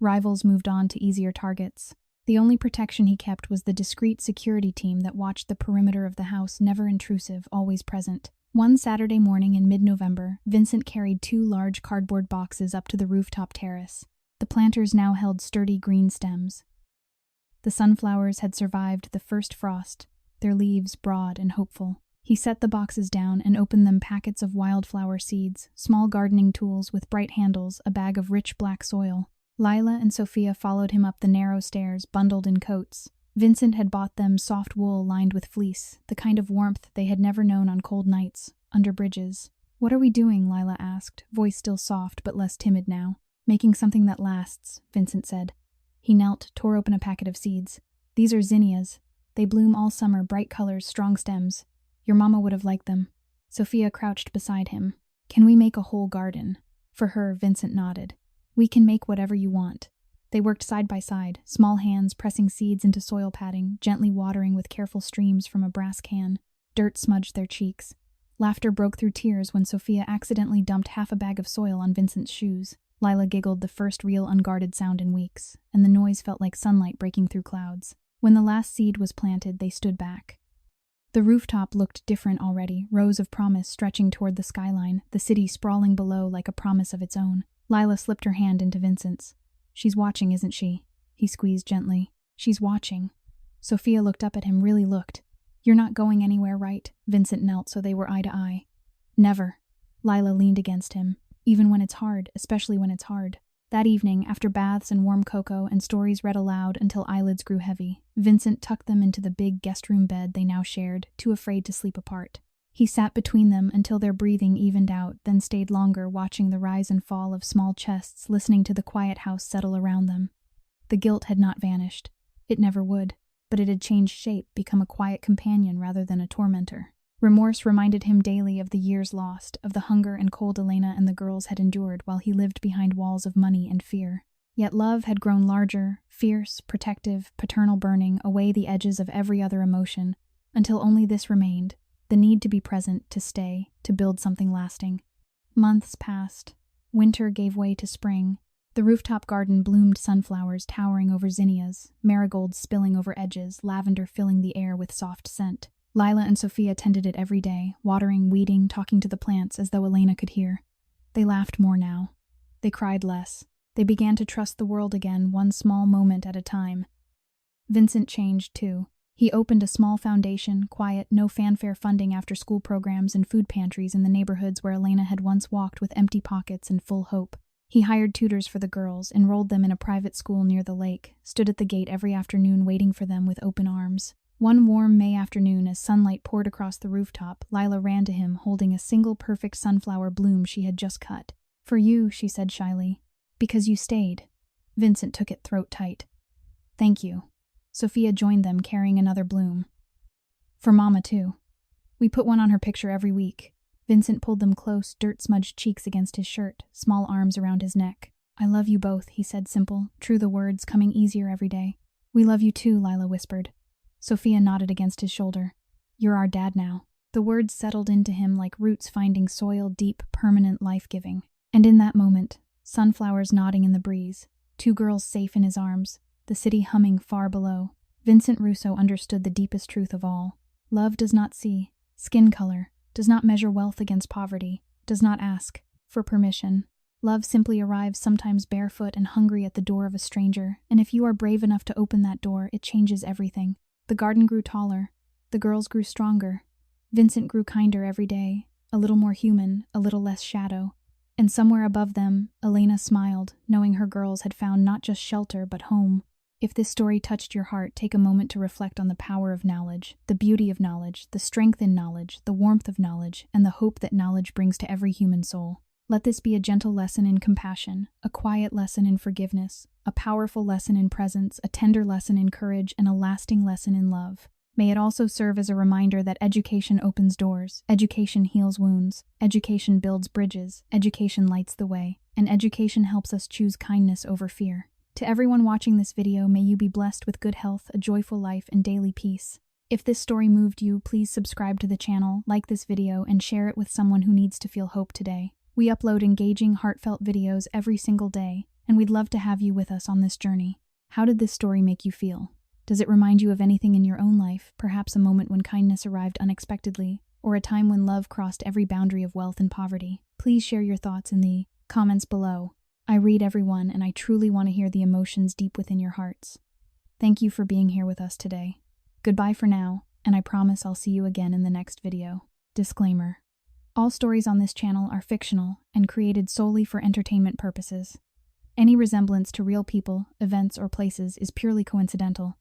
[SPEAKER 1] Rivals moved on to easier targets. The only protection he kept was the discreet security team that watched the perimeter of the house, never intrusive, always present. One Saturday morning in mid-November, Vincent carried 2 large cardboard boxes up to the rooftop terrace. The planters now held sturdy green stems. The sunflowers had survived the first frost, their leaves broad and hopeful. He set the boxes down and opened them packets of wildflower seeds, small gardening tools with bright handles, a bag of rich black soil. Lila and Sophia followed him up the narrow stairs, bundled in coats. Vincent had bought them soft wool lined with fleece, the kind of warmth they had never known on cold nights, under bridges. "What are we doing?" Lila asked, voice still soft but less timid now. "Making something that lasts," Vincent said. He knelt, tore open a packet of seeds. "These are zinnias. They bloom all summer, bright colors, strong stems. Your mama would have liked them." Sophia crouched beside him. "Can we make a whole garden?" For her, Vincent nodded. "We can make whatever you want." They worked side by side, small hands pressing seeds into soil padding, gently watering with careful streams from a brass can. Dirt smudged their cheeks. Laughter broke through tears when Sophia accidentally dumped half a bag of soil on Vincent's shoes. Lila giggled, the first real unguarded sound in weeks, and the noise felt like sunlight breaking through clouds. When the last seed was planted, they stood back. The rooftop looked different already, rows of promise stretching toward the skyline, the city sprawling below like a promise of its own. Lila slipped her hand into Vincent's. "She's watching, isn't she?" He squeezed gently. "She's watching." Sophia looked up at him, really looked. "You're not going anywhere, right?" Vincent knelt so they were eye to eye. "Never." Lila leaned against him. "Even when it's hard, especially when it's hard." That evening, after baths and warm cocoa and stories read aloud until eyelids grew heavy, Vincent tucked them into the big guest room bed they now shared, too afraid to sleep apart. He sat between them until their breathing evened out, then stayed longer watching the rise and fall of small chests, listening to the quiet house settle around them. The guilt had not vanished. It never would, but it had changed shape, become a quiet companion rather than a tormentor. Remorse reminded him daily of the years lost, of the hunger and cold Elena and the girls had endured while he lived behind walls of money and fear. Yet love had grown larger, fierce, protective, paternal, burning away the edges of every other emotion, until only this remained, the need to be present, to stay, to build something lasting. Months passed. Winter gave way to spring. The rooftop garden bloomed sunflowers towering over zinnias, marigolds spilling over edges, lavender filling the air with soft scent. Lila and Sophia tended it every day, watering, weeding, talking to the plants as though Elena could hear. They laughed more now. They cried less. They began to trust the world again, one small moment at a time. Vincent changed, too. He opened a small foundation, quiet, no fanfare funding after-school programs and food pantries in the neighborhoods where Elena had once walked with empty pockets and full hope. He hired tutors for the girls, enrolled them in a private school near the lake, stood at the gate every afternoon waiting for them with open arms. One warm May afternoon, as sunlight poured across the rooftop, Lila ran to him, holding a single perfect sunflower bloom she had just cut. For you, she said shyly. Because you stayed. Vincent took it throat tight. Thank you. Sophia joined them, carrying another bloom. For Mama, too. We put one on her picture every week. Vincent pulled them close, dirt-smudged cheeks against his shirt, small arms around his neck. I love you both, he said, simple, true, the words coming easier every day. We love you too, Lila whispered. Sophia nodded against his shoulder. You're our dad now. The words settled into him like roots finding soil, deep, permanent, life-giving. And in that moment, sunflowers nodding in the breeze, two girls safe in his arms, the city humming far below, Vincent Russo understood the deepest truth of all. Love does not see skin color, does not measure wealth against poverty, does not ask for permission. Love simply arrives, sometimes barefoot and hungry, at the door of a stranger, and if you are brave enough to open that door, it changes everything. The garden grew taller. The girls grew stronger. Vincent grew kinder every day, a little more human, a little less shadow. And somewhere above them, Elena smiled, knowing her girls had found not just shelter, but home. If this story touched your heart, take a moment to reflect on the power of knowledge, the beauty of knowledge, the strength in knowledge, the warmth of knowledge, and the hope that knowledge brings to every human soul. Let this be a gentle lesson in compassion, a quiet lesson in forgiveness, a powerful lesson in presence, a tender lesson in courage, and a lasting lesson in love. May it also serve as a reminder that education opens doors, education heals wounds, education builds bridges, education lights the way, and education helps us choose kindness over fear. To everyone watching this video, may you be blessed with good health, a joyful life, and daily peace. If this story moved you, please subscribe to the channel, like this video, and share it with someone who needs to feel hope today. We upload engaging, heartfelt videos every single day, and we'd love to have you with us on this journey. How did this story make you feel? Does it remind you of anything in your own life, perhaps a moment when kindness arrived unexpectedly, or a time when love crossed every boundary of wealth and poverty? Please share your thoughts in the comments below. I read everyone, and I truly want to hear the emotions deep within your hearts. Thank you for being here with us today. Goodbye for now, and I promise I'll see you again in the next video. Disclaimer. All stories on this channel are fictional and created solely for entertainment purposes. Any resemblance to real people, events, or places is purely coincidental.